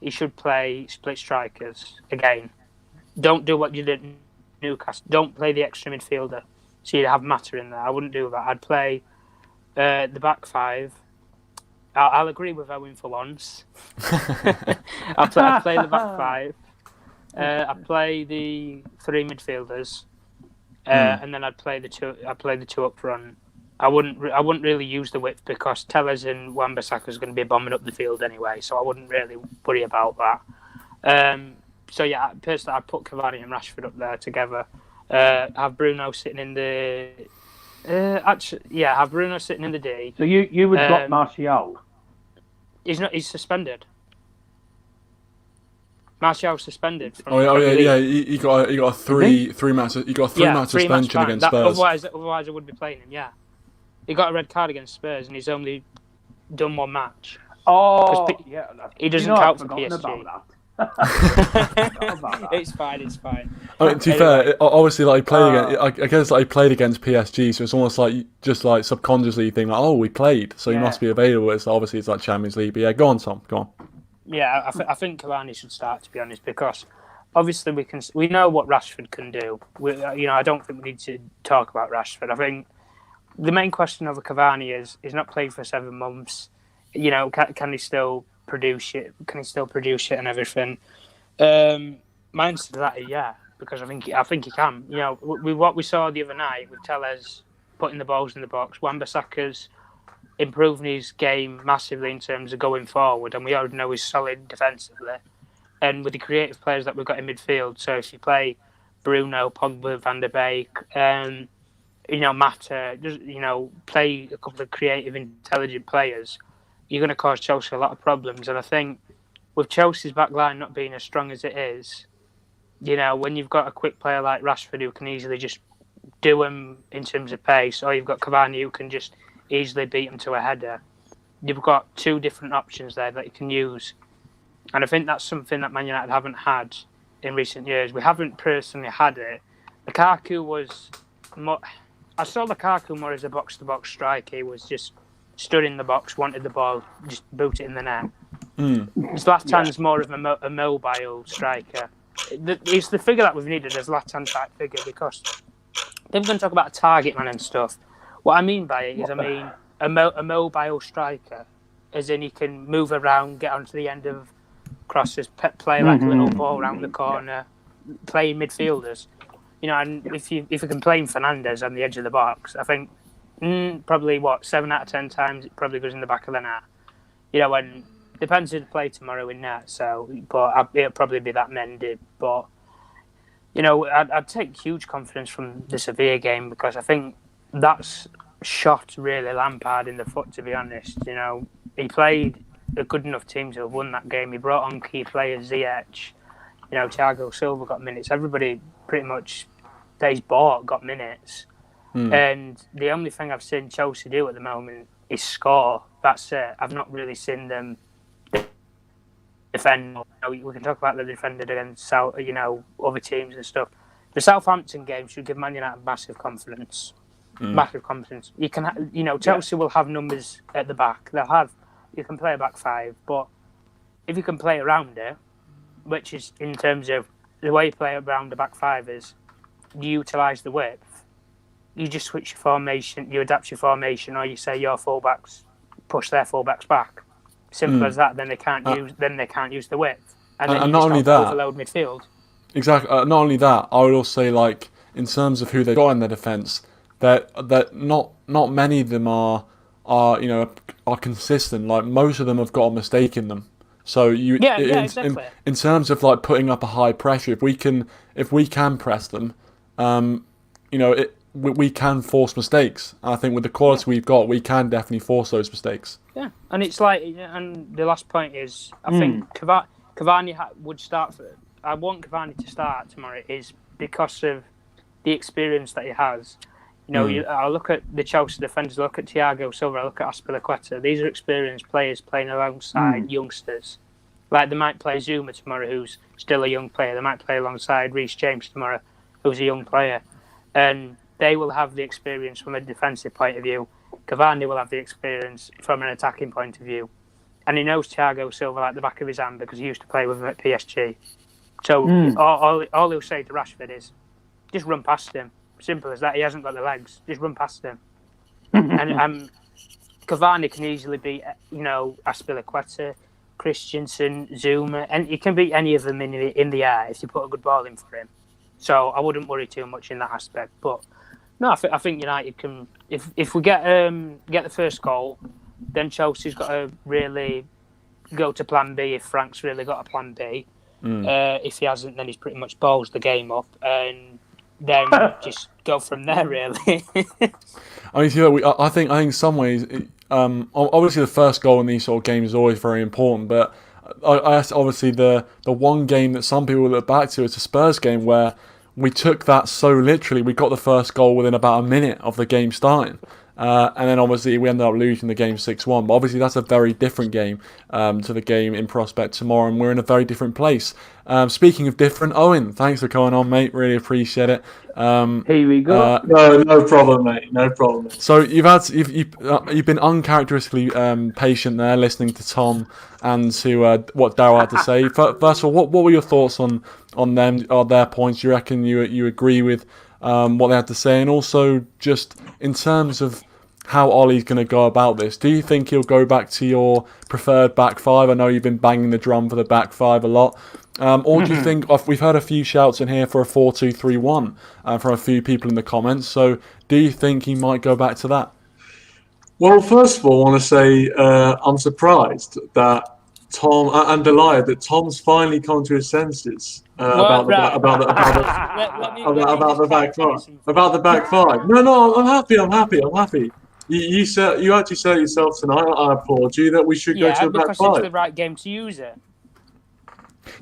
he should play split strikers again. Don't do what you did in Newcastle. Don't play the extra midfielder. So you'd have Mata in there. I wouldn't do that. I'd play the back five. I'll agree with Owen for once. I'd play the back five. I'd play the three midfielders, and then I'd play the two up front. I wouldn't really use the width because Telles and Wan-Bissaka is going to be bombing up the field anyway, so I wouldn't really worry about that. So yeah, personally, I'd put Cavani and Rashford up there together. Have Bruno sitting in the have Bruno sitting in the D. So you would drop Martial? He's suspended. Martial's suspended. He got a three match suspension against Spurs. Otherwise I would be playing him. Yeah, he got a red card against Spurs and he's only done one match. Oh, he doesn't count for PSG. About that. It's fine. It's fine. I mean, to be Anyway, fair, obviously, like he played against, I guess, like he played against PSG, so it's almost like just like subconsciously you think like, oh, we played, so he must be available. It's obviously it's like Champions League. But yeah, go on, Tom, go on. yeah, I think Cavani should start, to be honest, because obviously we know what Rashford can do. I don't think we need to talk about Rashford. I think the main question over Cavani is he's not played for 7 months. Can he still produce it? Can he still produce it and everything? My answer to that is yeah, because I think he can. With what we saw the other night with Tellez putting the balls in the box, Wan-Bissaka's improving his game massively in terms of going forward, and we already know he's solid defensively. And with the creative players that we've got in midfield, so if you play Bruno, Pogba, Van der Beek, Mata, just play a couple of creative, intelligent players, you're going to cause Chelsea a lot of problems. And I think with Chelsea's back line not being as strong as it is, when you've got a quick player like Rashford who can easily just do them in terms of pace, or you've got Cavani who can just easily beat him to a header, you've got 2 different options there that you can use. And I think that's something that Man United haven't had in recent years. We haven't personally had it. Lukaku was more... I saw Lukaku more as a box-to-box striker. He was just stood in the box, wanted the ball, just boot it in the net. Zlatan's more of a mobile striker. It's the figure that we've needed as Zlatan type figure, because they're going to talk about a target man and stuff. What I mean by it is, a mobile striker, as in he can move around, get onto the end of crosses, play like a little ball around the corner, play midfielders. And if you can play Fernandes on the edge of the box, I think probably 7 out of 10 times it probably goes in the back of the net. And depends who to play tomorrow in net. So, but it'll probably be that Mendy. But I'd take huge confidence from the Sevilla game, because I think that's shot really Lampard in the foot. To be honest, he played a good enough team to have won that game. He brought on key players, Ziyech, Thiago Silva got minutes. Everybody pretty much that he's bought got minutes. And the only thing I've seen Chelsea do at the moment is score. That's it. I've not really seen them defend. We can talk about the defended against other teams and stuff. The Southampton game should give Man United massive confidence. Massive confidence. You can, Chelsea will have numbers at the back. You can play a back 5, but if you can play around it, which is in terms of the way you play around the back 5 is you utilise the width. You just switch your formation, you adapt your formation, or you say your fullbacks push their fullbacks back. Simple as that. Then they can't use the width, and then not only that, overload midfield. Exactly. Not only that, I would also say, like, in terms of who they got in their defence, that not many of them are consistent. Like, most of them have got a mistake in them. So exactly. In terms of like putting up a high pressure, if we can press them, we can force mistakes. And I think with the quality we've got, we can definitely force those mistakes. Yeah, and it's like, and the last point is, I think Cavani would start. I want Cavani to start tomorrow is because of the experience that he has. I look at the Chelsea defenders, look at Thiago Silva, I look at Azpilicueta. These are experienced players playing alongside youngsters. Like they might play Zuma tomorrow, who's still a young player. They might play alongside Reece James tomorrow, who's a young player. And they will have the experience from a defensive point of view. Cavani will have the experience from an attacking point of view. And he knows Thiago Silva like the back of his hand because he used to play with him at PSG. So all he'll say to Rashford is, just run past him. Simple as that. He hasn't got the legs. Just run past him. And Cavani can easily beat, Azpilicueta, Christensen, Zuma, and he can beat any of them in the air if you put a good ball in for him. So I wouldn't worry too much in that aspect. But no, I think United can. If we get the first goal, then Chelsea's got to really go to Plan B. If Frank's really got a Plan B, if he hasn't, then he's pretty much balls the game up and then just go from there. Really. I mean, I think in some ways, obviously the first goal in these sort of games is always very important, but obviously the one game that some people look back to is the Spurs game where we took that so literally. We got the first goal within about a minute of the game starting, And then obviously we ended up losing the game 6-1. But obviously that's a very different game to the game in prospect tomorrow, and we're in a very different place. Speaking of different, Owen, thanks for coming on, mate. Really appreciate it. Here we go. No problem, mate. No problem. So you've been uncharacteristically patient there, listening to Tom and to what Darryl had to say. First of all, what were your thoughts on them or their points? Do you reckon you agree with what they had to say, and also just in terms of how Ollie's going to go about this? Do you think he'll go back to your preferred back five? I know you've been banging the drum for the back five a lot. Or do you think, we've heard a few shouts in here for a 4-2-3-1 from a few people in the comments, so do you think he might go back to that? Well, first of all, I want to say I'm surprised that Tom, and delighted that Tom's finally come to his senses about the back five. About the back five. No, I'm happy. You actually said it yourself tonight. I applaud you that we should go to the back because five. it's the right game to use it.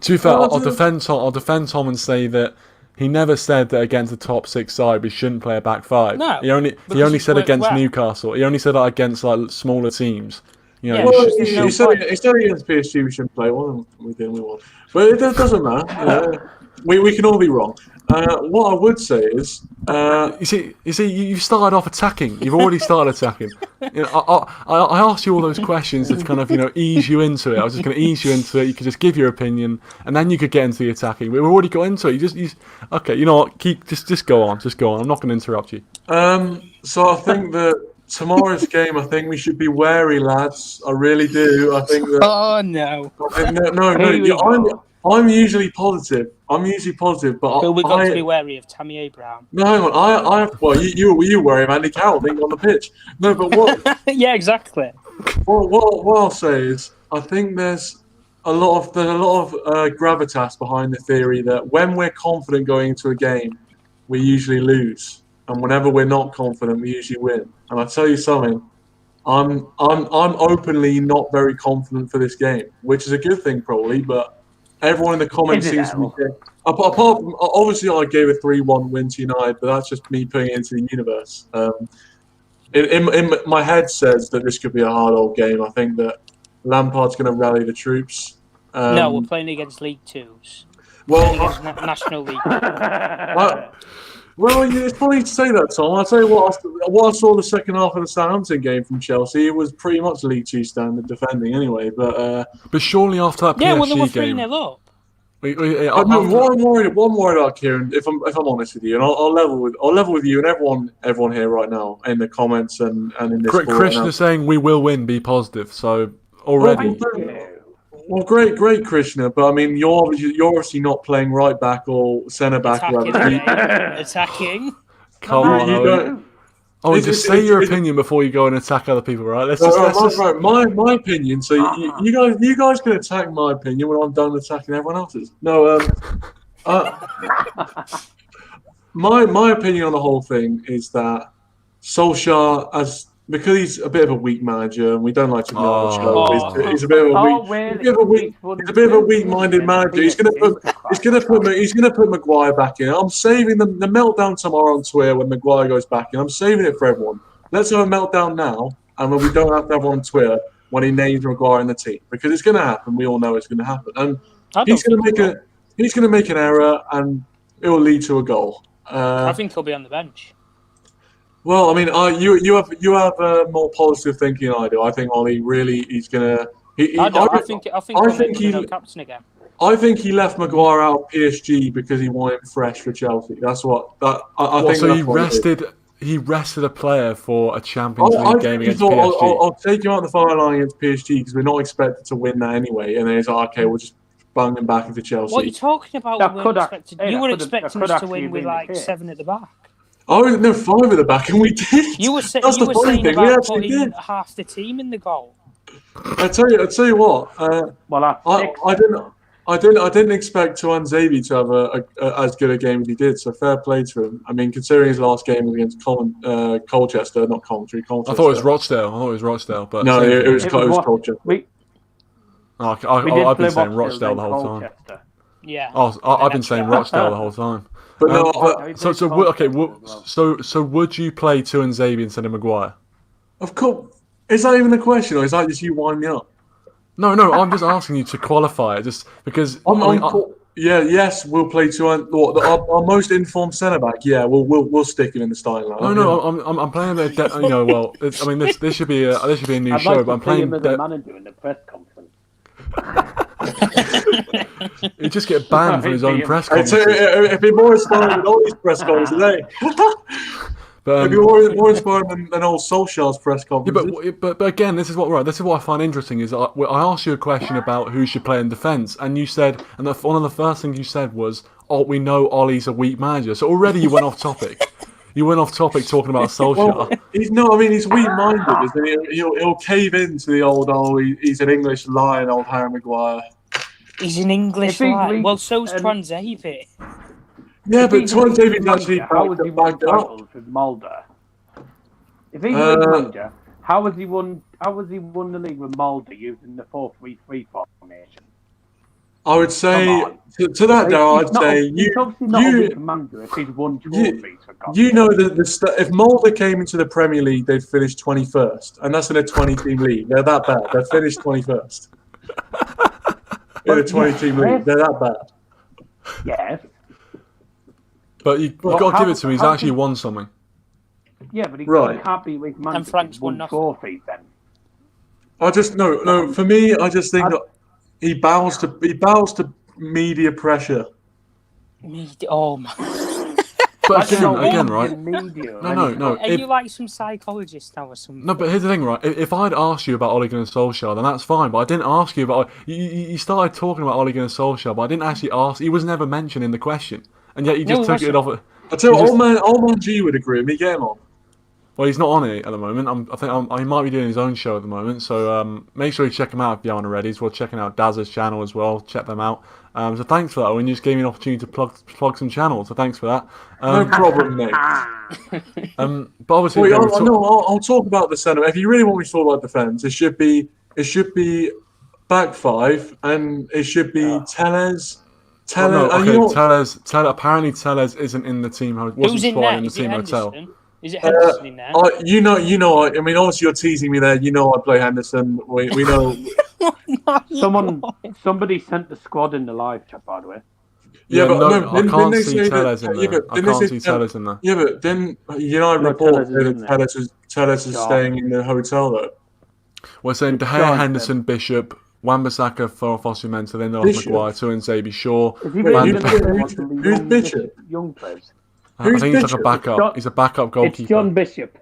To be fair, I'll defend Tom and say that he never said that against the top six side we shouldn't play a back five. No, he only said against Newcastle. He only said that against like smaller teams. You know, he said against PSG we shouldn't play one. We won, but it doesn't matter. We can all be wrong. What I would say is, you see, you started off attacking. You've already started attacking. You know, I asked you all those questions to kind of ease you into it. I was just going to ease you into it. You could just give your opinion, and then you could get into the attacking. We've already got into it. Okay. You know what? Just go on. Just go on. I'm not going to interrupt you. So I think that tomorrow's game, I think we should be wary, lads. I really do. I think that. Oh no. No. I'm usually positive. But we've got to be wary of Tammy Abraham. No, hang on. Well, you worry of Andy Carroll being on the pitch. No, but what? Yeah, exactly. What I'll say is, I think there's a lot of gravitas behind the theory that when we're confident going into a game, we usually lose, and whenever we're not confident, we usually win. And I tell you something, I'm openly not very confident for this game, which is a good thing probably, but. Everyone in the comments seems to be apart from obviously I gave a 3-1 win to United, but that's just me putting it into the universe. In my head says that this could be a hard old game. I think that Lampard's going to rally the troops. No, we're playing against League Twos. Well, against National League. Well, it's funny to say that, Tom. I'll tell you what I saw the second half of the Southampton game from Chelsea, it was pretty much League Two standard defending anyway. But surely after that PSG game... well, they were 3-0 up. What I'm worried about, Kieran, if I'm honest with you, and I'll level with you and everyone here right now in the comments and in this. Christian is saying we will win, be positive. So already... Well, great, Krishna. But I mean, you're obviously not playing right back or centre back. Attacking. Come on, just say your opinion before you go and attack other people, right? Right. My opinion. So you guys can attack my opinion when I'm done attacking everyone else's. No, my opinion on the whole thing is that Solskjaer because he's a bit of a weak manager, and we don't like to be on the show. He's a bit of a weak-minded manager. He's going to put Maguire back in. I'm saving the meltdown tomorrow on Twitter when Maguire goes back in. I'm saving it for everyone. Let's have a meltdown now, and we don't have to have one on Twitter when he names Maguire in the team, because it's going to happen. We all know it's going to happen, and he's going to make an error, and it will lead to a goal. I think he'll be on the bench. Well, I mean, you have more positive thinking than I do. I think Ollie really he's gonna. I think he'll captain again. I think he left Maguire out of PSG because he wanted him fresh for Chelsea. That's what I think. So he rested a player for a Champions League game against PSG. I'll take him out the final line against PSG because we're not expected to win that anyway. And then he's like, okay, we'll just bang him back into Chelsea. What are you talking about? You were expecting us to win with like 7 at the back. Oh no, 5 at the back, and we did. You were saying about putting half the team in the goal. I tell you what. I didn't expect Tuanzebe to have as good a game as he did. So fair play to him. I mean, considering his last game was against Colchester, not Coventry. Colchester. I thought it was Rochdale. But no, it was Colchester. I've been saying Rochdale the whole time. Yeah. I've been saying Rochdale the whole time. But so would you play Tuanzebe instead of Maguire? Of course. Is that even a question, or is that just you winding me up? No, I'm just asking you to qualify it, just because. Yes, we'll play two. Our most informed centre back. Yeah, we'll stick him in the starting line. No, I'm playing a bit. Well, this should be a new I'd show, like but to I'm see playing. him as a manager in the press conference. He just get banned from his own press conference. It'd be more inspiring than all these press conferences today. It'd be more inspiring than old Solskjaer's press conferences. Yeah, but again, this is what I find interesting is I asked you a question about who should play in defence, and you said, and one of the first things you said was, "Oh, we know Ollie's a weak manager." So already you went off topic. You went off topic talking about Solskjaer. Well, he's weak-minded, isn't he? He'll cave into the old, he's an English lion, old Harry Maguire. He's an English lion. Well, so's Twanzebe. Yeah, but Twanzebe's actually how was he won titles with Mulder? If he's league manager, how has he won the league with Mulder using the 4-3-3 formation? I would say to that, though, I'd say he's obviously not a weak manager if he's won trophies. You know that if Mulder came into the Premier League, they'd finish 21st, and that's in a 20-team league. They're that bad. They'd finish 21st in a 20-team league. They're that bad. Yes. But you've got to give it to him. He's actually won something. Yeah, but he can't be weak manager. And Frank's won trophies then. I just no. For me, I just think that he bows to media pressure. Oh man. But again, right? No. Are you like some psychologist now or something? No, but here's the thing, right? If I'd asked you about Ole Gunnar Solskjaer, then that's fine. But I didn't ask you about. You started talking about Ole Gunnar Solskjaer, but I didn't actually ask. He was never mentioned in the question, and yet you just took it off. I tell you, old man G would agree with me. Get him on. Well, he's not on it at the moment. He might be doing his own show at the moment. So make sure you check him out if you aren't already. We're checking out Daz's channel as well. Check them out. So thanks for that. And you just gave me an opportunity to plug some channels. So thanks for that. No problem, mate. But obviously, I'll talk about the centre. If you really want me to talk about defence, it should be back five, and it should be Tellez. Tellez. Apparently, Tellez isn't in the team. Who's in there? In the team hotel. Is it Edinson in there? You know. I mean, obviously, you're teasing me there. You know, I play Henderson. We know. Somebody sent the squad in the live chat, by the way. Yeah, but I can't see Tellez in there. I can't see Tellez in there. Yeah, but then United report that Tellez is staying in the hotel though. We're saying De Gea, Henderson, Bishop, Wan-Bissaka, Fosu-Mensah, then Maguire, Tuanzebe, Shaw. Who's Bishop? Young players. I think he's like a backup. He's a backup goalkeeper. It's John Bishop.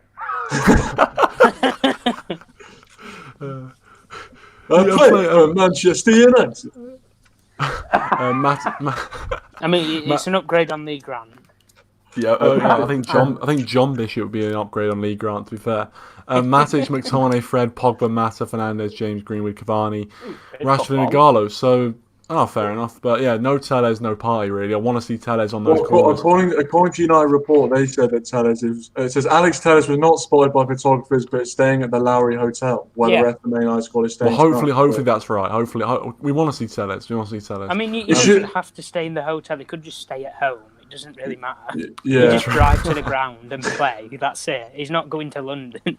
Manchester United. I mean, it's an upgrade on Lee Grant. Yeah, I think John Bishop would be an upgrade on Lee Grant. To be fair, Matic, McTominay, Fred, Pogba, Mata, Fernandes, James, Greenwood, Cavani, Rashford, and Igalo. So. Oh, fair enough. But yeah, no Tellez, no party, really. I want to see Tellez on those corners. According to United report, they said that Tellez it says Alex Tellez was not spotted by photographers, but staying at the Lowry Hotel, where the rest of the main ice squad is staying. Well, hopefully that's right. Hopefully, we want to see Tellez. I mean, you don't have to stay in the hotel. They could just stay at home. It doesn't really matter. Yeah. You just drive to the ground and play. That's it. He's not going to London.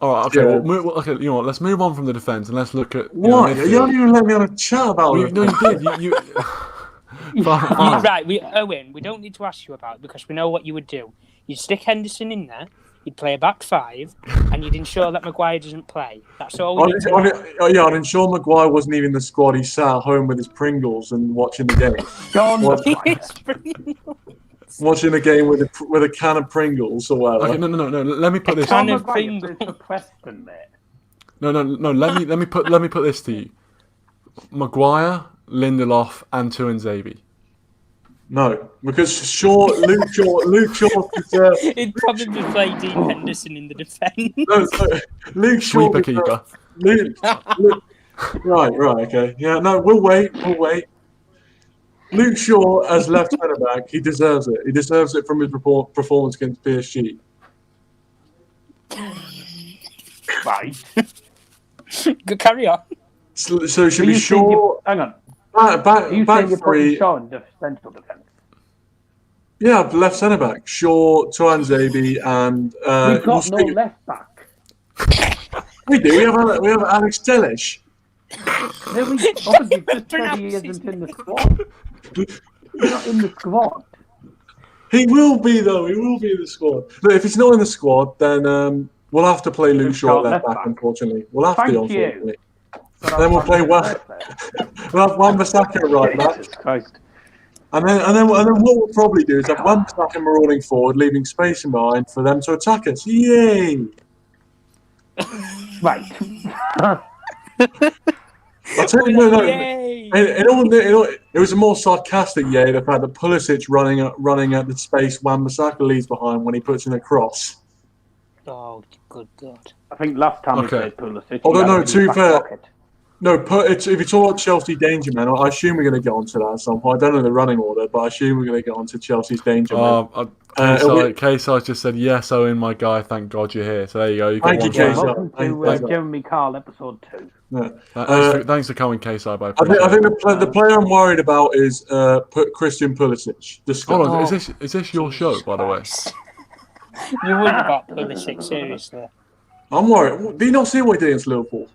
All right, okay. Yeah. Okay, you know what? Let's move on from the defence and let's look at. Why? You don't even let me on a chat about it. No, you did. You right, Owen. We don't need to ask you about it because we know what you would do. You'd stick Henderson in there. You'd play a back five, and you'd ensure that Maguire doesn't play. That's all. I'd ensure Maguire wasn't even in the squad. He sat at home with his Pringles and watching the game. Watching a game with a can of Pringles or whatever. Okay, no. Let me put this. Can of Pringles. No. Let me put this to you. Maguire, Lindelof, and Tuanzebe. No, because Luke Shaw. He'd probably play Dean Henderson in the defence. No, Luke Shaw. Sweeper keeper. Right, okay. Yeah, no, we'll wait. Luke Shaw as left centre back, he deserves it. He deserves it from his performance against PSG. Right. Carry on. So it should be Shaw. Hang on. Back three. Shaw in the central defence. Yeah, left centre back. Shaw, Tuanzebe, and we've got no left back. We do. We have Alex Telles. No, we obviously just said he isn't in the squad. He's not in the squad. He will be though. He will be in the squad. But if he's not in the squad, then we'll have to play Luke Shaw left back. Unfortunately, we'll have to. Unfortunately, then we'll play we'll have Wan-Bissaka right back. And then what we'll probably do is have Wan-Bissaka marauding forward, leaving space in behind for them to attack us. Yay! Right. I'll tell you, no. It was a more sarcastic yay. The fact that Pulisic running at the space Wan-Bissaka leaves behind when he puts in a cross. Oh, good God! I think last time we played Pulisic. Although no, to be fair, if you talk about Chelsea danger man, I assume we're going to get onto that at some point. I don't know the running order, but I assume we're going to get onto Chelsea's danger man. KSI just said, yes, Owen, my guy, thank God you're here. So there you go. You got Thank you, Welcome to Jeremy Carl, episode 2. Yeah. Thanks for coming, KSI. I think the player I'm worried about is Christian Pulisic. Hold on, is this your show, by the way? You wouldn't about Pulisic, seriously. I'm worried. Do you not see what he did against Liverpool?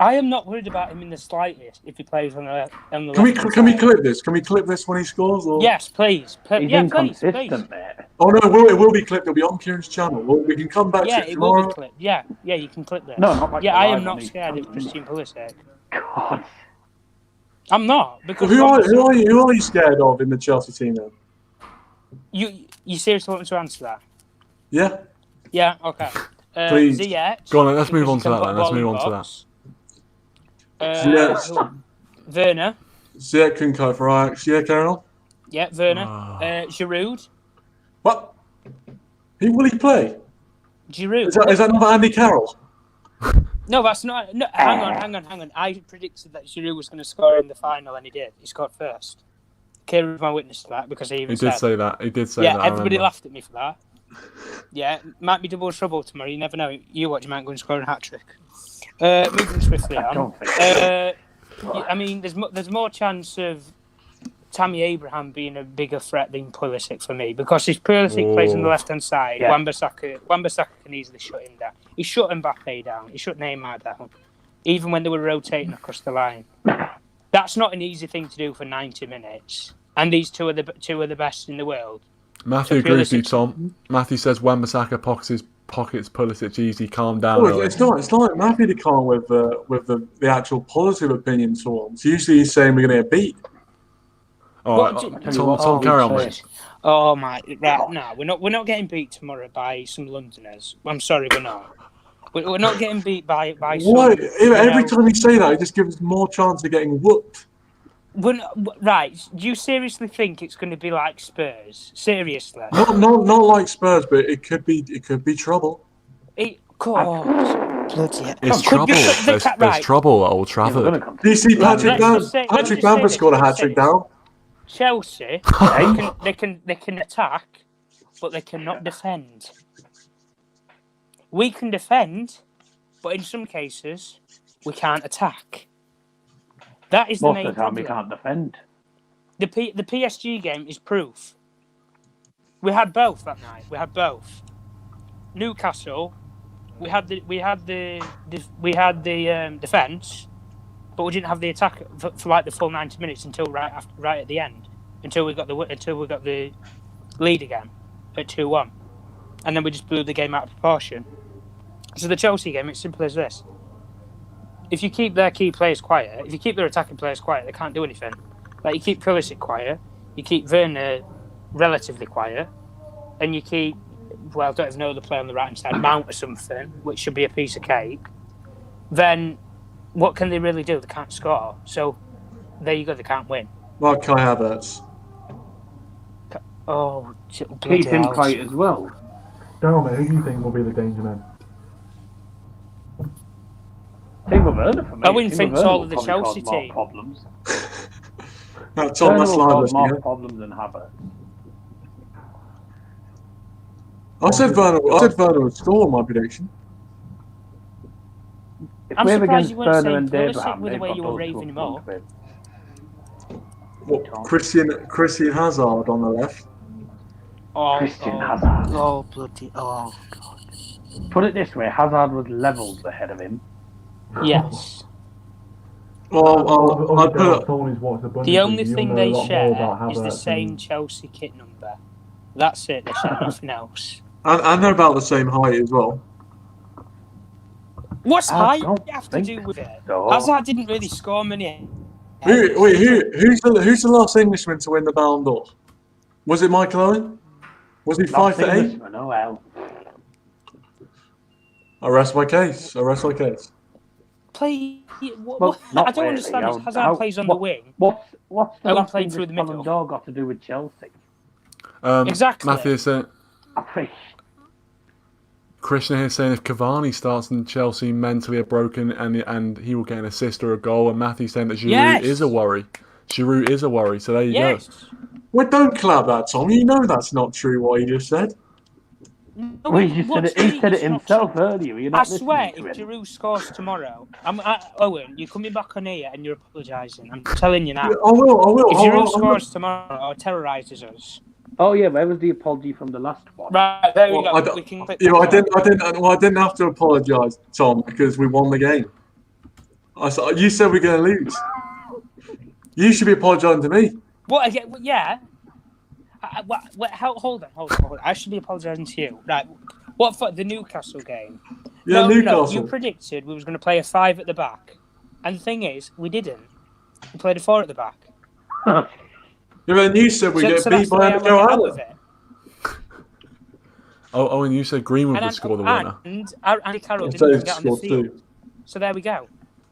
I am not worried about him in the slightest if he plays on the Can we clip this? Can we clip this when he scores? Or? Yes, please. He's inconsistent, mate. Oh no, it will be clipped. It'll be on Kieran's channel. We can come back to it tomorrow. Will be clipped. Yeah, you can clip this. No, not like I am not scared of Christian Pulisic. God. I'm not. Because who are you scared of in the Chelsea team then? You seriously want me to answer that? Yeah. Yeah, okay. Please. Ziyech. Go on, let's move on to that then. Let's move on to that. Werner. Ziyech can go for Ajax. Yeah, Carol? Yeah, Werner. Giroud. What? Will he play? Giroud. Is that not Andy Carroll? No, that's not. No, hang on. I predicted that Giroud was going to score in the final, and he did. He scored first. Kieran was my witness to that because he did say that. He did say that. Yeah, everybody laughed at me for that. Yeah, might be double trouble tomorrow. You never know. You watch, you might go and score a hat trick. Moving swiftly on. I mean, there's more chance of Tammy Abraham being a bigger threat than Pulisic for me because if Pulisic plays on the left hand side, Wan-Bissaka can easily shut him down. He shut Mbappe down. He shut Neymar down, even when they were rotating across the line. That's not an easy thing to do for 90 minutes. And these two are the best in the world. Matthew agrees with you, Tom. Matthew says Wan-Bissaka pockets Pulisic easy. Calm down. It's not like Matthew to calm with the actual positive opinions for him. So usually he's saying we're going to get beat. All right, Tom, carry on, mate. Oh my! Right, no, we're not getting beat tomorrow by some Londoners. I'm sorry, we're not. We're not getting beat by some. What? Every time you say that, it just gives more chance of getting whooped. Right? Do you seriously think it's going to be like Spurs? Seriously? Not like Spurs, but it could be trouble. It's trouble. There's trouble at Old Trafford. Do you see Patrick Lampard scored a hat trick down? Chelsea, they can attack, but they cannot defend. We can defend, but in some cases, we can't attack. That is the main problem. Most of the time we can't defend. The PSG game is proof. We had both that night. We had both. Newcastle, we had the defense, but we didn't have the attack for like the full 90 minutes until right at the end, until we got the lead again at 2-1, and then we just blew the game out of proportion. So the Chelsea game, it's simple as this: if you keep their key players quiet, if you keep their attacking players quiet, they can't do anything. Like you keep Pulisic quiet, you keep Werner relatively quiet, and you keep, well, I don't even know the player on the right hand side, Mount or something, which should be a piece of cake. Then what can they really do? They can't score. So there you go, they can't win. Like Kai Havertz. Oh, keep him quiet as well. Tell me, who do you think will be the danger man? I wouldn't think it's all of the Chelsea team. Problems. No, Tom, that's live. More problems than Havertz. I said Werner would score, my prediction. I'm surprised you weren't saying Pulisic with the way you were raving him up. What, Christian Hazard on the left? Christian Hazard. Oh, bloody... Oh, God. Put it this way: Hazard was levels ahead of him. Yes. Well, I'd put someone who's watched the The Bundesliga, only you'll thing know a they lot more share about is the Havertz same and- Chelsea kit number. That's it. They share nothing else. and they're about the same height as well. What's I height don't have to think do with it? so. Hazard didn't really score many. Who's the last Englishman to win the Ballon d'Or? Was it Michael Owen? Was he 5'8"? Englishman, oh well. I rest my case. Play. Well, I not don't really. understand. Is Hazard plays on the wing. What's the Owen last played through English the Ballon middle. d'Or got to do with Chelsea? Exactly. Matthew is saying, I think Krishna here saying if Cavani starts and Chelsea mentally are broken and he will get an assist or a goal, and Matthew saying that Giroud Yes. is a worry. Giroud is a worry, so there you go. Yes. Well, don't clap that, Tom. You know that's not true what he just said. No, well, he said it it's not himself true. earlier. You're I not swear, listening if to him. Giroud scores tomorrow, Owen, you're coming back on here and you're apologising. I'm telling you now. I will. If I Giroud will. scores tomorrow or terrorises us, Oh yeah, where was the apology from the last one? right there we Well, go. I don't- We can click You know, I that didn't have to apologise, Tom, because we won the game. You said we're going to lose. You should be apologising to me. What again? Yeah. Hold on. I should be apologising to you. Right. What for the Newcastle game? Yeah, No, Newcastle. you predicted we was going to play a 5 at the back, and the thing is, we didn't. We played a 4 at the back. Yeah, then you said we get so beat that's the by way I a want to get out go of it. Oh, and you said Greenwood would score the winner. And Andy Carroll So didn't he get on the scored field. too. So there we go.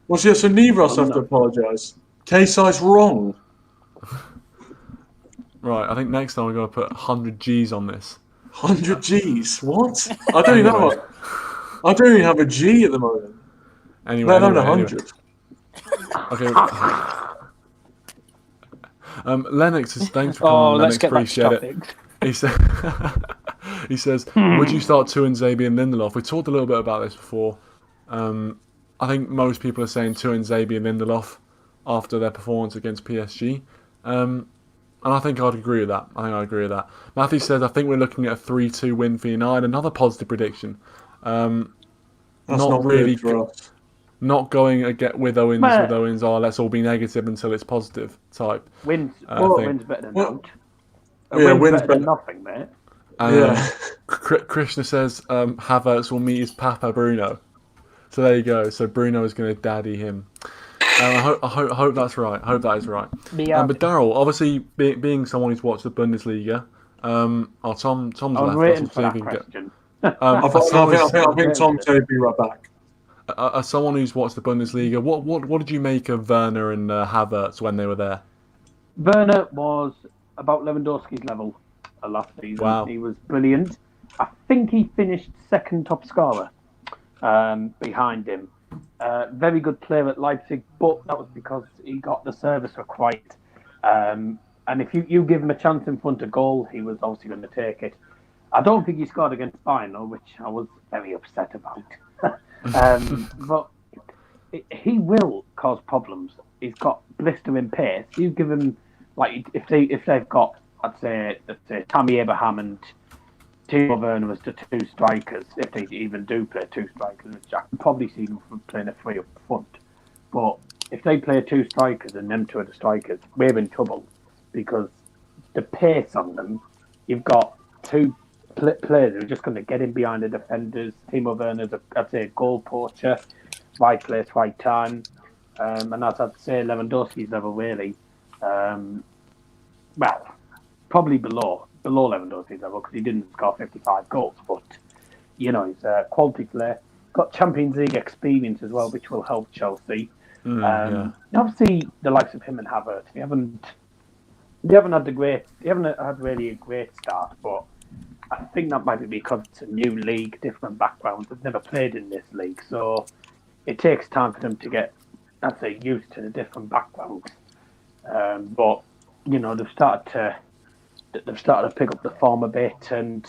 Well, yeah, so neither of us have to apologise. K-size wrong. Right, I think next time we're going to put 100 G's on this. 100 G's. What? I don't even know. I don't even have a G at the moment. Anyway, Let alone anyway. 100. Okay. Lennox, thanks for coming. Let's Lennox, get back to appreciate it. topics. He said, he says, would you start Tuanzebe and Lindelof? We talked a little bit about this before. I think most people are saying Tuanzebe and Lindelof after their performance against PSG. And I think I'd agree with that. Matthew says, I think we're looking at a 3-2 win for United. Another positive prediction. That's not really for us. Not going with Owens, let's all be negative until it's positive type. Wins better than well, out. yeah, wins wins better than better. nothing, mate. Yeah. Krishna says Havertz will meet his Papa Bruno. So there you go. So Bruno is going to daddy him. I hope that's right. I hope that is right. But Daryl, obviously being someone who's watched the Bundesliga, Tom's I was left. waiting for We'll that see if we can question. I think Tom said he'd be right back. As someone who's watched the Bundesliga, what did you make of Werner and Havertz when they were there? Werner was about Lewandowski's level last season. Wow. He was brilliant. I think he finished second top scorer behind him. Very good player at Leipzig, but that was because he got the service required. And if you give him a chance in front of goal, he was obviously going to take it. I don't think he scored against Bayern, though, which I was very upset about. But he will cause problems. He's got blistering pace. You give him, like, if they've got, let's say Tammy Abraham and Timo Werner as the two strikers, if they even do play two strikers, which I can probably see them playing a 3 up front. But if they play 2 strikers and them 2 are the strikers, we're in trouble because the pace on them, you've got 2 players who are just going to get in behind the defenders. Timo Werner's, I'd say, a goal poacher, right place, right time. And that's, I'd say, Lewandowski's level, really. Well, probably below Lewandowski's level because he didn't score 55 goals. But, he's a quality player. Got Champions League experience as well, which will help Chelsea. Obviously, the likes of him and Havertz, they haven't had really a great start, but I think that might be because it's a new league, different backgrounds. They've never played in this league, so it takes time for them to get, I'd say, used to the different backgrounds. But they've started to pick up the form a bit, and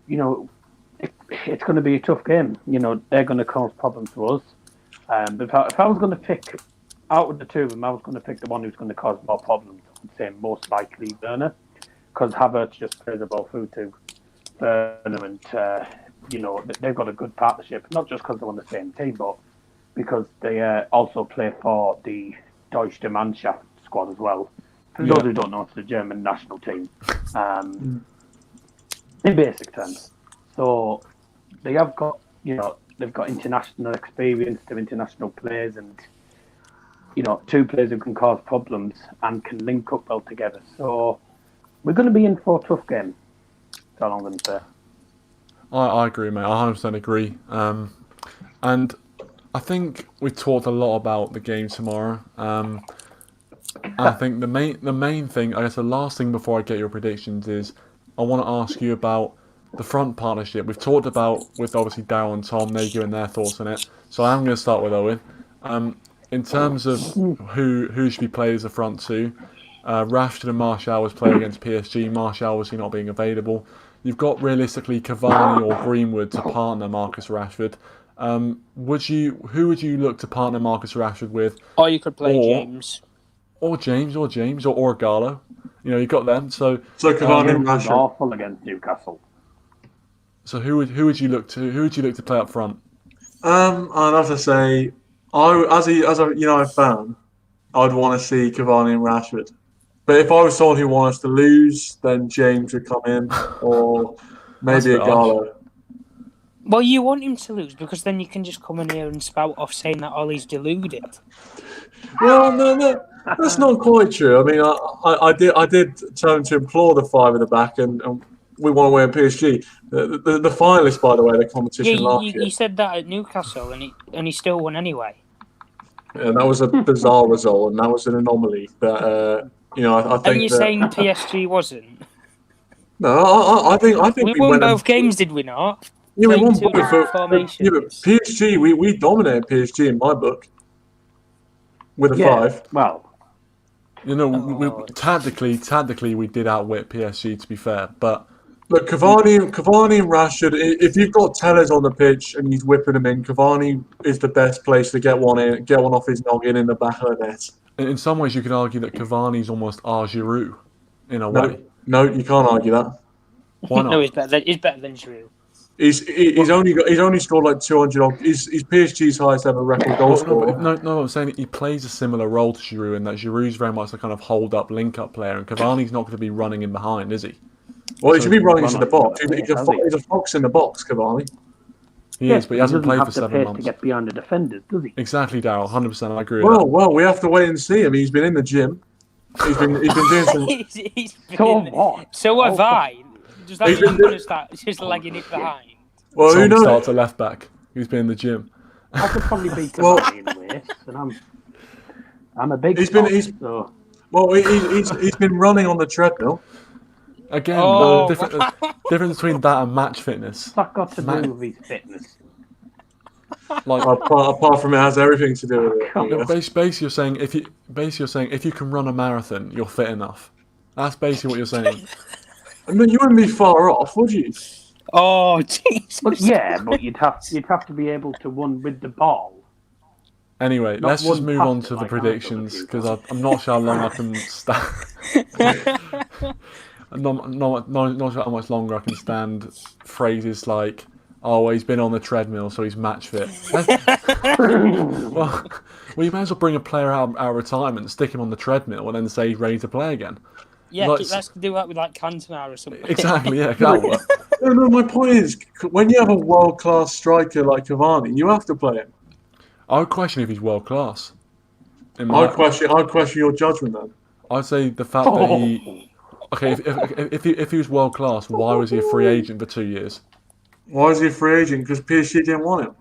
it's going to be a tough game. They're going to cause problems to us. But if I was going to pick out of the two of them, I was going to pick the one who's going to cause more problems. I'd say most likely Werner, because Havertz just plays the ball through to Werner, and they've got a good partnership, not just because they're on the same team, but because they also play for the Deutsche Mannschaft squad as well. For those who don't know, it's the German national team, in basic terms. So they have got, they've got international experience, they're international players, and two players who can cause problems and can link up well together. So we're going to be in for a tough game. That's all I'm going to say. I agree, mate. I 100% agree. And I think we talked a lot about the game tomorrow. And I think the main thing, I guess the last thing before I get your predictions is I want to ask you about the front partnership. We've talked about with obviously Darryl and Tom, they're giving their thoughts on it. So I'm going to start with Owen. In terms of who should be played as a front two, Rashford and Martial was playing against PSG. Martial obviously not being available. You've got realistically Cavani or Greenwood to partner Marcus Rashford. Who would you look to partner Marcus Rashford with? Or you could play James. Or Gallo. You've got them. So Cavani and was Rashford. awful against Newcastle. So who would you look to play up front? I'd have to say, as a United fan, I'd want to see Cavani and Rashford. But if I was someone who wants to lose, then James would come in, or maybe a Gallo. Well, you want him to lose because then you can just come in here and spout off saying that Ollie's deluded. Well, no, that's not quite true. I mean, I did tell him to implore the five at the back, and we want to win PSG. The finalists, by the way, the competition last year. You said that at Newcastle, and he still won anyway. And that was a bizarre result, and that was an anomaly. But I think. And you're saying PSG wasn't? No, I think we won both games, did we not? Yeah, we won both. Yeah, but PSG, we dominated PSG in my book with a 5. Well, tactically, we did outwit PSG. To be fair, but look, Cavani and Rashford. If you've got Tellez on the pitch and he's whipping them in, Cavani is the best place to get one off his noggin in the back of the net. In some ways, you could argue that Cavani's almost our Giroud, in a way. No, you can't argue that. Why not? No, he's better than Giroud. He's only scored like 200. He's PSG's highest ever record goal scorer. No, I'm saying he plays a similar role to Giroud, and that Giroud's very much a kind of hold-up, link-up player, and Cavani's not going to be running in behind, is he? Well, he should be running into the box. He's a fox in the box, Cavani. He is, but he hasn't played for 7 months. To get beyond the defenders, does he? Exactly, Darryl. 100%. I agree with that. Well, we have to wait and see. I mean, he's been in the gym. He's been doing some. So have I. Does that mean I'm going to start just legging it behind? Well, who knows? Starts a left back. He's been in the gym. I could probably beat Cavani in a way, and I'm a big. He's been running on the treadmill. Again, the difference between that and match fitness. What's that got to do with his fitness? Like apart from it has everything to do with it. Basically, you're saying if you can run a marathon, you're fit enough. That's basically what you're saying. I mean, you wouldn't be far off, would you? Oh, Jesus. But you'd have to be able to run with the ball. Anyway, let's just move on to the predictions because I'm not sure how long I can stand. I'm not sure how much longer I can stand phrases like, "Oh, he's been on the treadmill, so he's match fit." well, you may as well bring a player out of retirement and stick him on the treadmill and then say he's ready to play again. Yeah, let's do that with like Cantona or something. Exactly, yeah, that'll work. No, my point is, when you have a world-class striker like Cavani, you have to play him. I would question if he's world-class. I'd question your judgment then. I'd say the fact that he... Okay, if he was world-class, why was he a free agent for 2 years? Why is he a free agent? Because PSG didn't want him.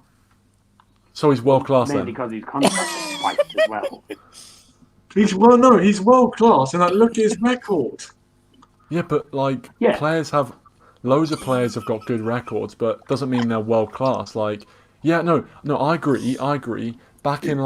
So he's world-class then? Mainly because he's contracted twice as well. He's world-class, and look at his record. Yeah, but loads of players have got good records, but doesn't mean they're world-class. Like, yeah, no, I agree. Back in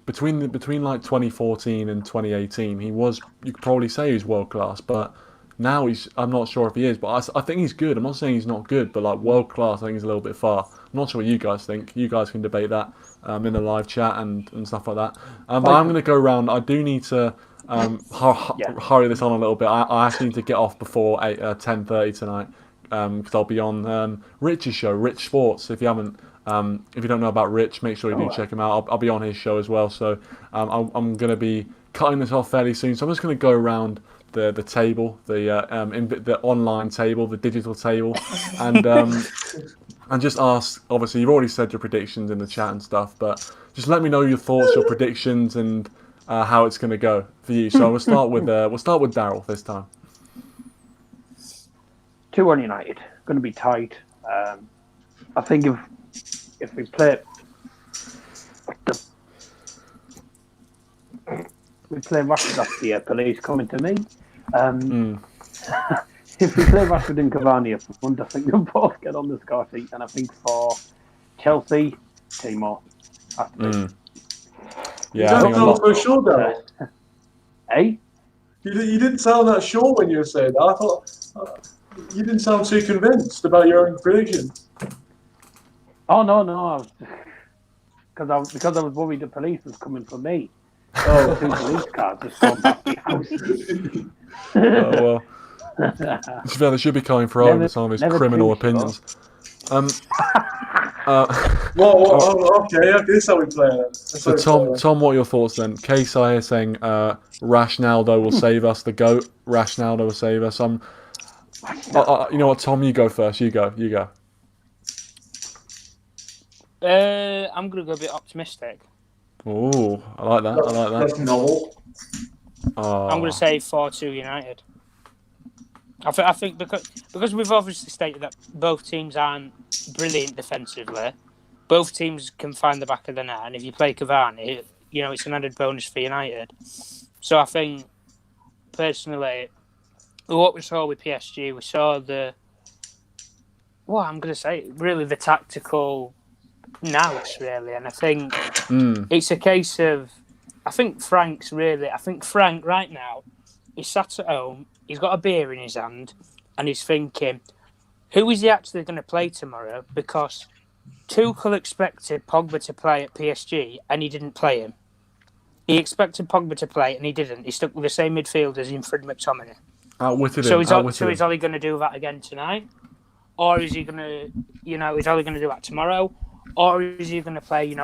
between 2014 and 2018, you could probably say he was world-class, but now I'm not sure if he is, but I think he's good. I'm not saying he's not good, but like world-class, I think he's a little bit far. I'm not sure what you guys think. You guys can debate that in the live chat and stuff like that. But I'm going to go around. I do need to hurry this on a little bit. I actually need to get off before 10:30 tonight because I'll be on Rich's show, Rich Sports. If you don't know about Rich, make sure you do check him out. I'll be on his show as well. So I'm going to be cutting this off fairly soon. So I'm just going to go around the table, the online table, the digital table, and just ask. Obviously, you've already said your predictions in the chat and stuff, but just let me know your thoughts, your predictions, and how it's going to go for you. So we'll start with Daryl this time. 2-1 United. Going to be tight. I think if we play Rashford after the police coming to me. If we play Rashford and Cavani up front, I think they'll both get on the score sheet. And I think for Chelsea, Timo. Yeah, I think I'm not so sure, Daryl. Eh? You didn't sound that sure when you were saying that. I thought you didn't sound too convinced about your own prediction. Oh no! Because I was worried the police was coming for me. Oh, 2 police cars just gone past the house. Oh well. They should be coming for over some of his criminal opinions. Okay, this is how we play it. So Tom, what are your thoughts then? KSI is saying Rashnaldo will save us. The GOAT, Rashnaldo will save us. You know what, Tom, you go first. You go. I'm going to go a bit optimistic. Oh, I like that. That's novel. I'm going to say 4-2 United. I think because we've obviously stated that both teams aren't brilliant defensively, both teams can find the back of the net, and if you play Cavani, it's an added bonus for United. So I think, personally, what we saw with PSG, we saw really the tactical nous, really. And I think it's a case of, I think Frank right now, he's sat at home, he's got a beer in his hand, and he's thinking, who is he actually going to play tomorrow? Because Tuchel expected Pogba to play at PSG, and he didn't play him. He expected Pogba to play, and he didn't. He stuck with the same midfielders in Fred McTominay. Outwitted him. So is Ole going to do that again tonight? Or is he going to, is Ole going to do that tomorrow? Or is he going to play, he's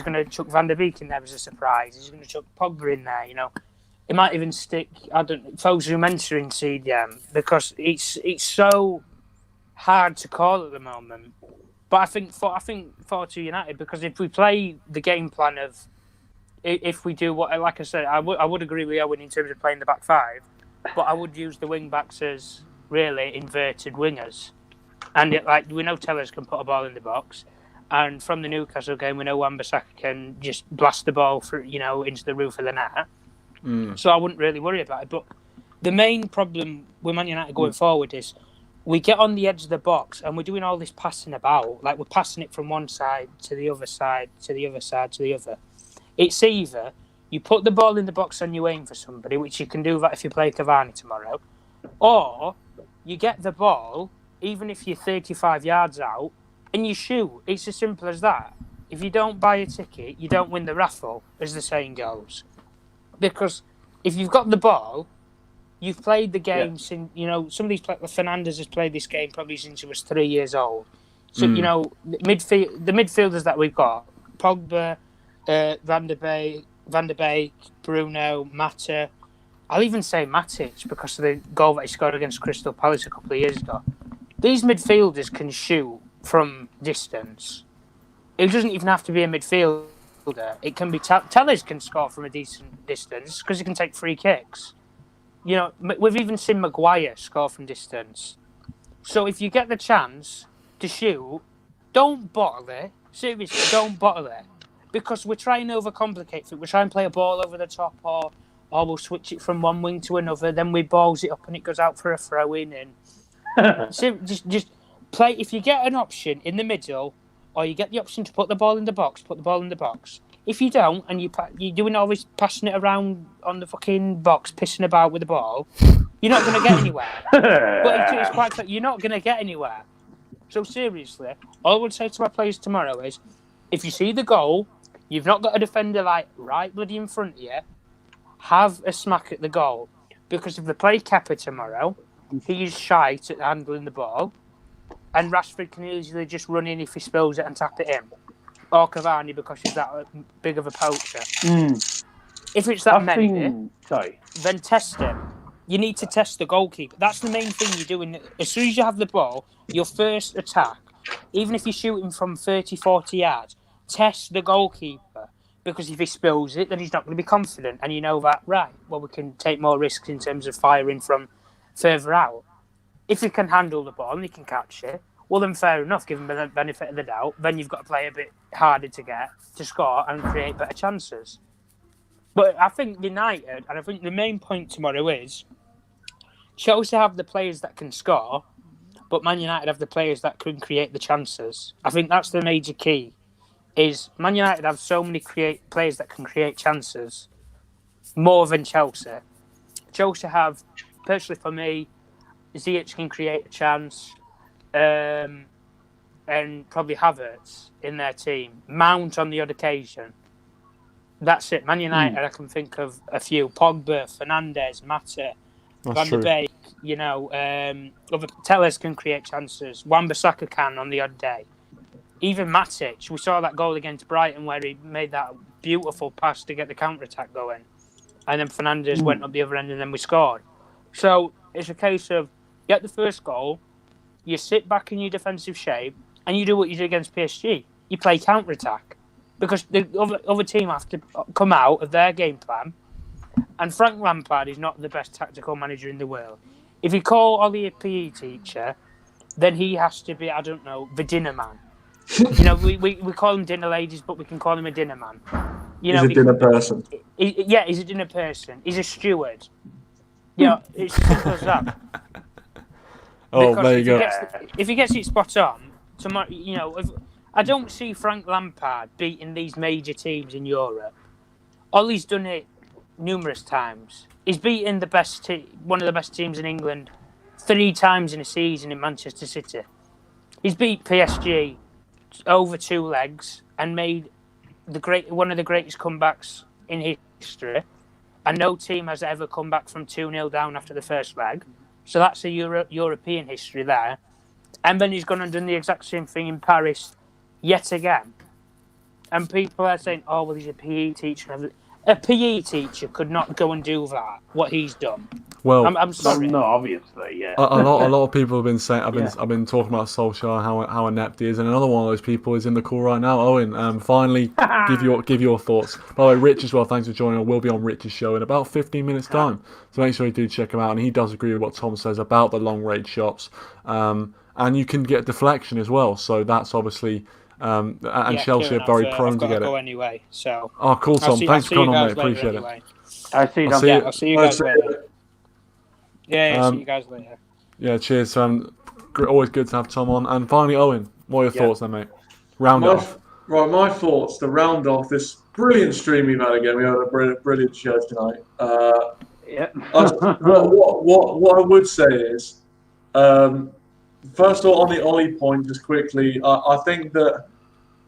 going to chuck Van der Beek in there as a surprise. He's going to chuck Pogba in there, He might even stick, Fosu Mensah in CDM, because it's so hard to call at the moment. But I think 4-2 United, because if we play the game plan of, if we do what, like I said, I would agree with Owen in terms of playing the back five, but I would use the wing backs as really inverted wingers. And we know Tellers can put a ball in the box. And from the Newcastle game, we know Wan-Bissaka can just blast the ball through, into the roof of the net. So I wouldn't really worry about it. But the main problem with Man United going forward is we get on the edge of the box and we're doing all this passing about. Like, we're passing it from one side to the other side, to the other side, to the other. It's either you put the ball in the box and you aim for somebody, which you can do that if you play Cavani tomorrow, or you get the ball, even if you're 35 yards out, and you shoot. It's as simple as that. If you don't buy a ticket, you don't win the raffle, as the saying goes. Because if you've got the ball, you've played the game since, some of these players, Fernandes has played this game probably since he was 3 years old. So, the midfielders that we've got, Pogba, Van der Beek, Bruno, Mata, I'll even say Matic because of the goal that he scored against Crystal Palace a couple of years ago. These midfielders can shoot from distance. It doesn't even have to be a midfielder. It can be Tellers can score from a decent distance because he can take free kicks. We've even seen Maguire score from distance. So if you get the chance to shoot, don't bottle it. Seriously, don't bottle it. Because we're trying to overcomplicate it. We're trying to play a ball over the top or we'll switch it from one wing to another, then we balls it up and it goes out for a throw-in. And just play. If you get an option in the middle, or you get the option to put the ball in the box, put the ball in the box. If you don't, and you're doing all this passing it around on the fucking box, pissing about with the ball, you're not going to get anywhere. But it's quite clear, you're not going to get anywhere. So seriously, all I would say to our players tomorrow is, if you see the goal, you've not got a defender right bloody in front of you, have a smack at the goal. Because if they play Kepa tomorrow, he is shite at handling the ball. and Rashford can easily just run in if he spills it and tap it in, or Cavani because he's that big of a poacher. If it's that many, then test him. You need to test the goalkeeper. That's the main thing you're doing. As soon as you have the ball, your first attack, even if you're shooting from 30, 40 yards, test the goalkeeper. Because if he spills it, then he's not going to be confident. And you know that, right, well, we can take more risks in terms of firing from further out. If he can handle the ball and he can catch it, well, then fair enough, give him the benefit of the doubt. Then you've got to play a bit harder to get, to score and create better chances. But I think United, and I think the main point tomorrow is, Chelsea have the players that can score, but Man United have the players that can create the chances. I think that's the major key. Is Man United have so many players that can create chances more than Chelsea. Chelsea have, personally for me, Ziyech can create a chance, and probably Havertz in their team. Mount on the odd occasion. That's it. Man United, I can think of a few. Pogba, Fernandes, Mata, Van de Beek, other Tellers can create chances. Wan-Bissaka can on the odd day. Even Matic, we saw that goal against Brighton where he made that beautiful pass to get the counter-attack going. And then Fernandes went up the other end and then we scored. So it's a case of get the first goal, you sit back in your defensive shape, and you do what you did against PSG. You play counter-attack. Because the other team have to come out of their game plan. And Frank Lampard is not the best tactical manager in the world. If you call Ole a PE teacher, then he has to be, the dinner man. We call them dinner ladies, but we can call him a dinner man. He's a dinner person. He's a dinner person. He's a steward. It's simple as that. There you go. If he gets it spot on, tomorrow, I don't see Frank Lampard beating these major teams in Europe. Ollie's done it numerous times. He's beaten one of the best teams in England 3 times in a season in Manchester City. He's beat PSG over 2 legs and made one of the greatest comebacks in history. And no team has ever come back from 2-0 down after the first leg. So that's a European history there. And then he's gone and done the exact same thing in Paris yet again. And people are saying, oh, well, he's a PE teacher. A PE teacher could not go and do that, what he's done. Well, I'm sorry. No, obviously, yeah. A lot of people have been saying. I've been talking about Solskjaer, how inept he is, and another one of those people is in the call right now. Owen, finally, give your thoughts. By the way, Rich as well. Thanks for joining. We'll be on Rich's show in about 15 minutes time, so make sure you do check him out. And he does agree with what Tom says about the long range shots, and you can get deflection as well. So that's obviously. Chelsea are very prone to get it. Anyway, so. Oh, cool, Tom. Thanks for coming on, mate. Appreciate it. I'll see you guys later. Yeah, see you guys later. Yeah, cheers. Always good to have Tom on. And finally, Owen, what are your thoughts then, mate? Round off. Right, my thoughts to round off this brilliant stream we've had again. We had a brilliant show tonight. What I would say is, first of all, on the Ollie point, just quickly, I think that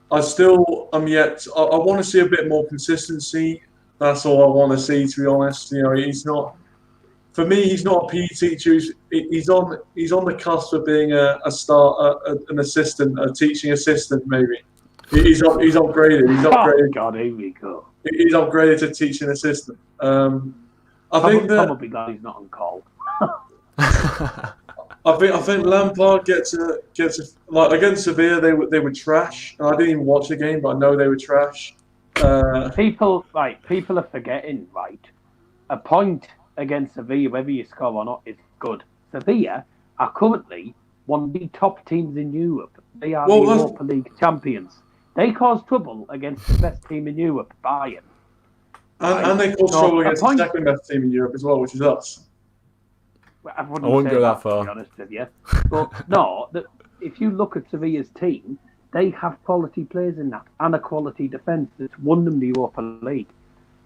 I still am yet. I want to see a bit more consistency. That's all I want to see, to be honest. He's not. For me, he's not a PE teacher. He's on the cusp of being an assistant, a teaching assistant, maybe. He's upgraded. He's upgraded. God, here we go. He's upgraded to teaching assistant. I think that probably glad he's not on call. I think Lampard gets a like against Sevilla they were trash. I didn't even watch the game, but I know they were trash. People are forgetting, right? A point against Sevilla, whether you score or not, is good. Sevilla are currently one of the top teams in Europe. They are the Europa League champions. They cause trouble against the best team in Europe, Bayern. And they cause trouble against the second best team in Europe as well, which is us. I wouldn't go that far, to be honest with you. But no, if you look at Sevilla's team, they have quality players in that and a quality defence that's won them the Europa League.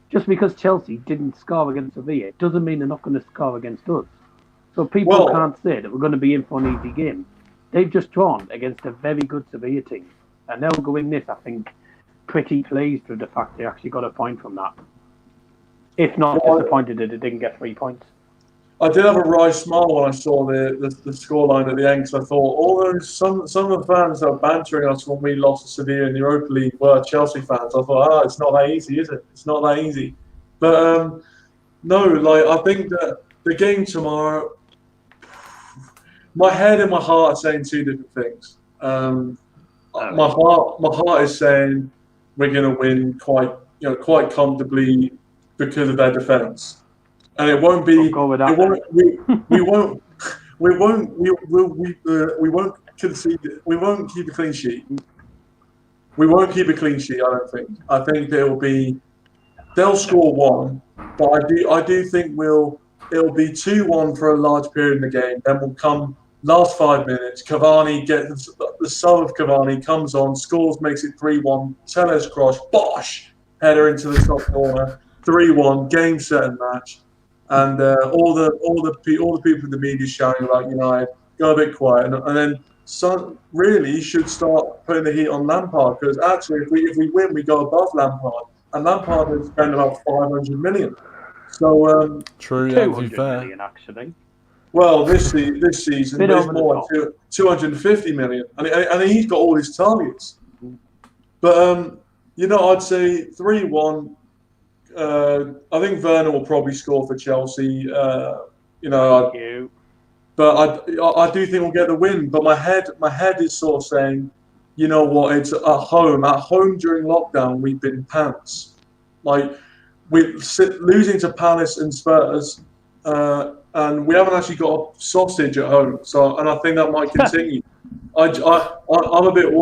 Just because Chelsea didn't score against Sevilla doesn't mean they're not going to score against us. So people can't say that we're going to be in for an easy game. They've just drawn against a very good Sevilla team. And they'll go in this, I think, pretty pleased with the fact they actually got a point from that. If not disappointed that they didn't get 3 points. I did have a wry smile when I saw the scoreline at the end, because I thought all those some of the fans that were bantering us when we lost to Sevilla in the Europa League were Chelsea fans. I thought, it's not that easy, is it? It's not that easy. But no, like I think that the game tomorrow, my head and my heart are saying two different things. My heart is saying we're going to win quite comfortably because of their defence. And it won't be. We'll go with that. We won't concede. We won't keep a clean sheet. We won't keep a clean sheet. I don't think. I think they'll score one, but I do think it'll be 2-1 for a large period in the game. Then we'll come last 5 minutes. Cavani gets the sub of Cavani comes on, scores, makes it 3-1. Tellez cross, bosh, header into the top corner, 3-1. Game, set, and match. And all the people in the media shouting about United, go a bit quiet, and then really should start putting the heat on Lampard, because actually if we win, we go above Lampard, and Lampard has spent about 500 million. So true, yeah, to be 200 fair. million, actually. Well, this season it's more like 250 million, and he's got all his targets. But I'd say 3-1. I think Werner will probably score for Chelsea. But I do think we'll get the win. But my head is sort of saying, you know what? It's at home. At home during lockdown, we've been pants. Like losing to Palace and Spurs, and we haven't actually got a sausage at home. And I think that might continue. I'm a bit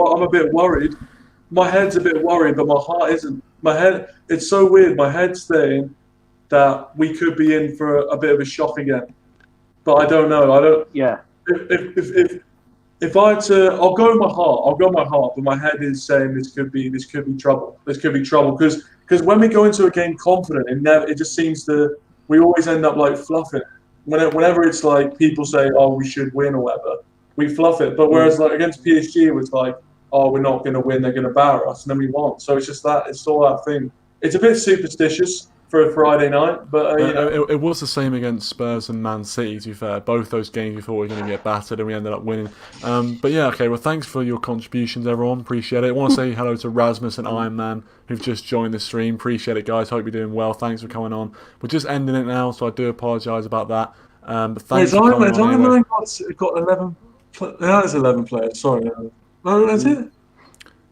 worried. My head's a bit worried, but my heart isn't. My head, it's so weird. My head's saying that we could be in for a bit of a shock again, but I don't know. I don't. Yeah. If I had to, I'll go with my heart. I'll go with my heart, but my head is saying this could be trouble. This could be trouble because when we go into a game confident, it just seems we always end up like fluffing. Whenever it's like people say, "Oh, we should win" or whatever, we fluff it. But whereas like against PSG, it was like, "Oh, we're not going to win. They're going to batter us," and then we won. So it's just that. It's all that thing. It's a bit superstitious for a Friday night, but it was the same against Spurs and Man City. To be fair, both those games we thought we were going to get battered, and we ended up winning. But yeah, okay. Well, thanks for your contributions, everyone. Appreciate it. I want to say hello to Rasmus and Iron Man who've just joined the stream. Appreciate it, guys. Hope you're doing well. Thanks for coming on. We're just ending it now, so I do apologise about that. But thanks for coming on anyway. Got 11. That is 11 players. Sorry. No, that's it.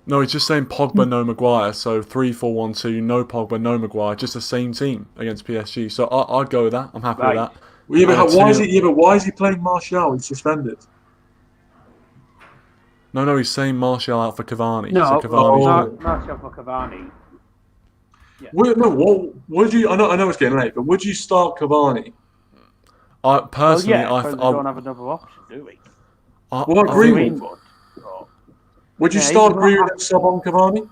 No, he's just saying Pogba, no Maguire. So 3-4-1-2, no Pogba, no Maguire, just the same team against PSG. So I'd go with that. I'm happy with that. Well, but why is he playing Martial? He's suspended. No, he's saying Martial out for Cavani. No, so Cavani. Martial for Cavani. Yeah. Would you? I know it's getting late, but would you start Cavani? I personally, we don't have another option, do we? What about Greenwood? Would you start Greenwood and sub on Cavani?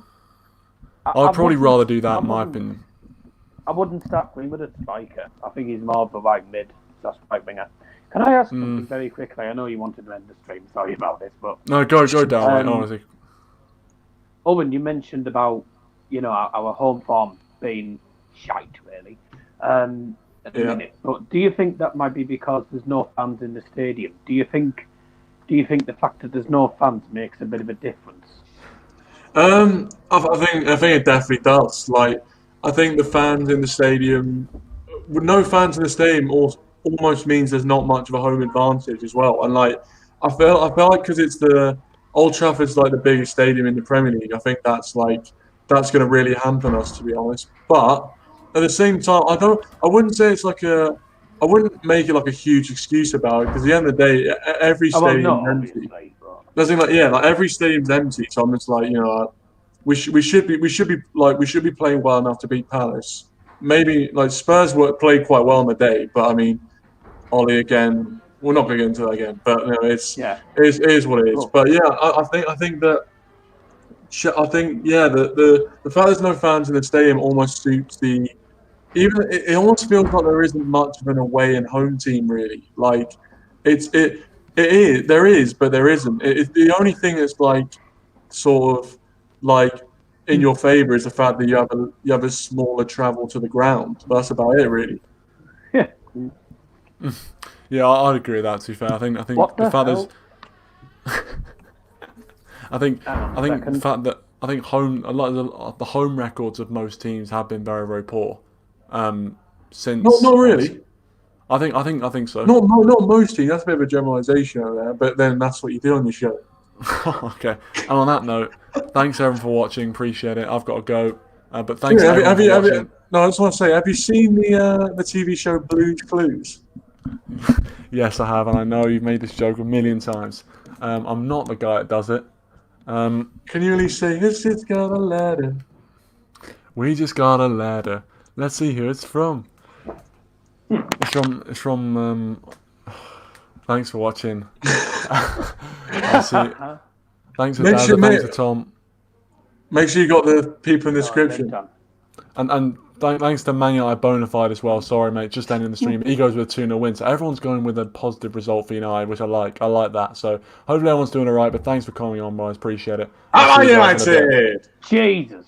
I'd probably rather do that, in my opinion. I wouldn't start Greenwood at striker. I think he's more of a right mid, that's right winger. Can I ask something very quickly? I know you wanted to end the stream. Sorry about this, but no, go down, mate, honestly. Owen, you mentioned about our home form being shite, really, at the minute. But do you think that might be because there's no fans in the stadium? Do you think the fact that there's no fans makes a bit of a difference? I think it definitely does. Like, I think the fans in the stadium, with no fans in the stadium, almost means there's not much of a home advantage as well. And like, I feel like because it's the Old Trafford's like the biggest stadium in the Premier League. I think that's going to really hamper us, to be honest. But at the same time, I wouldn't say it's like I wouldn't make it like a huge excuse about it, because at the end of the day, every stadium's empty. Every stadium's empty. So I'm just like, we should be playing well enough to beat Palace. Maybe like Spurs played quite well on the day, but I mean, Ole again. We're not going to get into that again, but it is what it is. But yeah, I think the fact there's no fans in the stadium almost suits the. Even it almost feels like there isn't much of an away and home team, really. Like there is, but there isn't. It's the only thing that's like sort of like in your favour is the fact that you have a smaller travel to the ground. But that's about it, really. Yeah. Yeah, I'd agree with that. To be fair, I think What the the fact is, hell? I think Hang on a the second. fact that I think a lot of the home records of most teams have been very very poor. Since Not obviously- really. I think so. Not most teams. That's a bit of a generalisation over there. But then that's what you do on your show. Okay. And on that note, thanks everyone for watching. Appreciate it. I've got to go. But thanks Yeah, everyone for watching. no, I just want to say, have you seen the TV show Blue's Clues? Yes, I have, and I know you've made this joke a million times. I'm not the guy that does it. Can you really say it's got a ladder? We just got a ladder. Let's see who it's from. It's from. Thanks for watching. I'll see. Thanks to Make Daz, sure- thanks to make- Tom, Make sure you got the people in the Oh, description. Linton. and thanks to Man United Bonafide as well. Sorry, mate, just ending the stream. He goes with a 2-0 win, so everyone's going with a positive result for United, which I like. I like that. So hopefully everyone's doing all right. But thanks for coming on, guys. Appreciate it. How I'll are see you guys in a bit. United? Jesus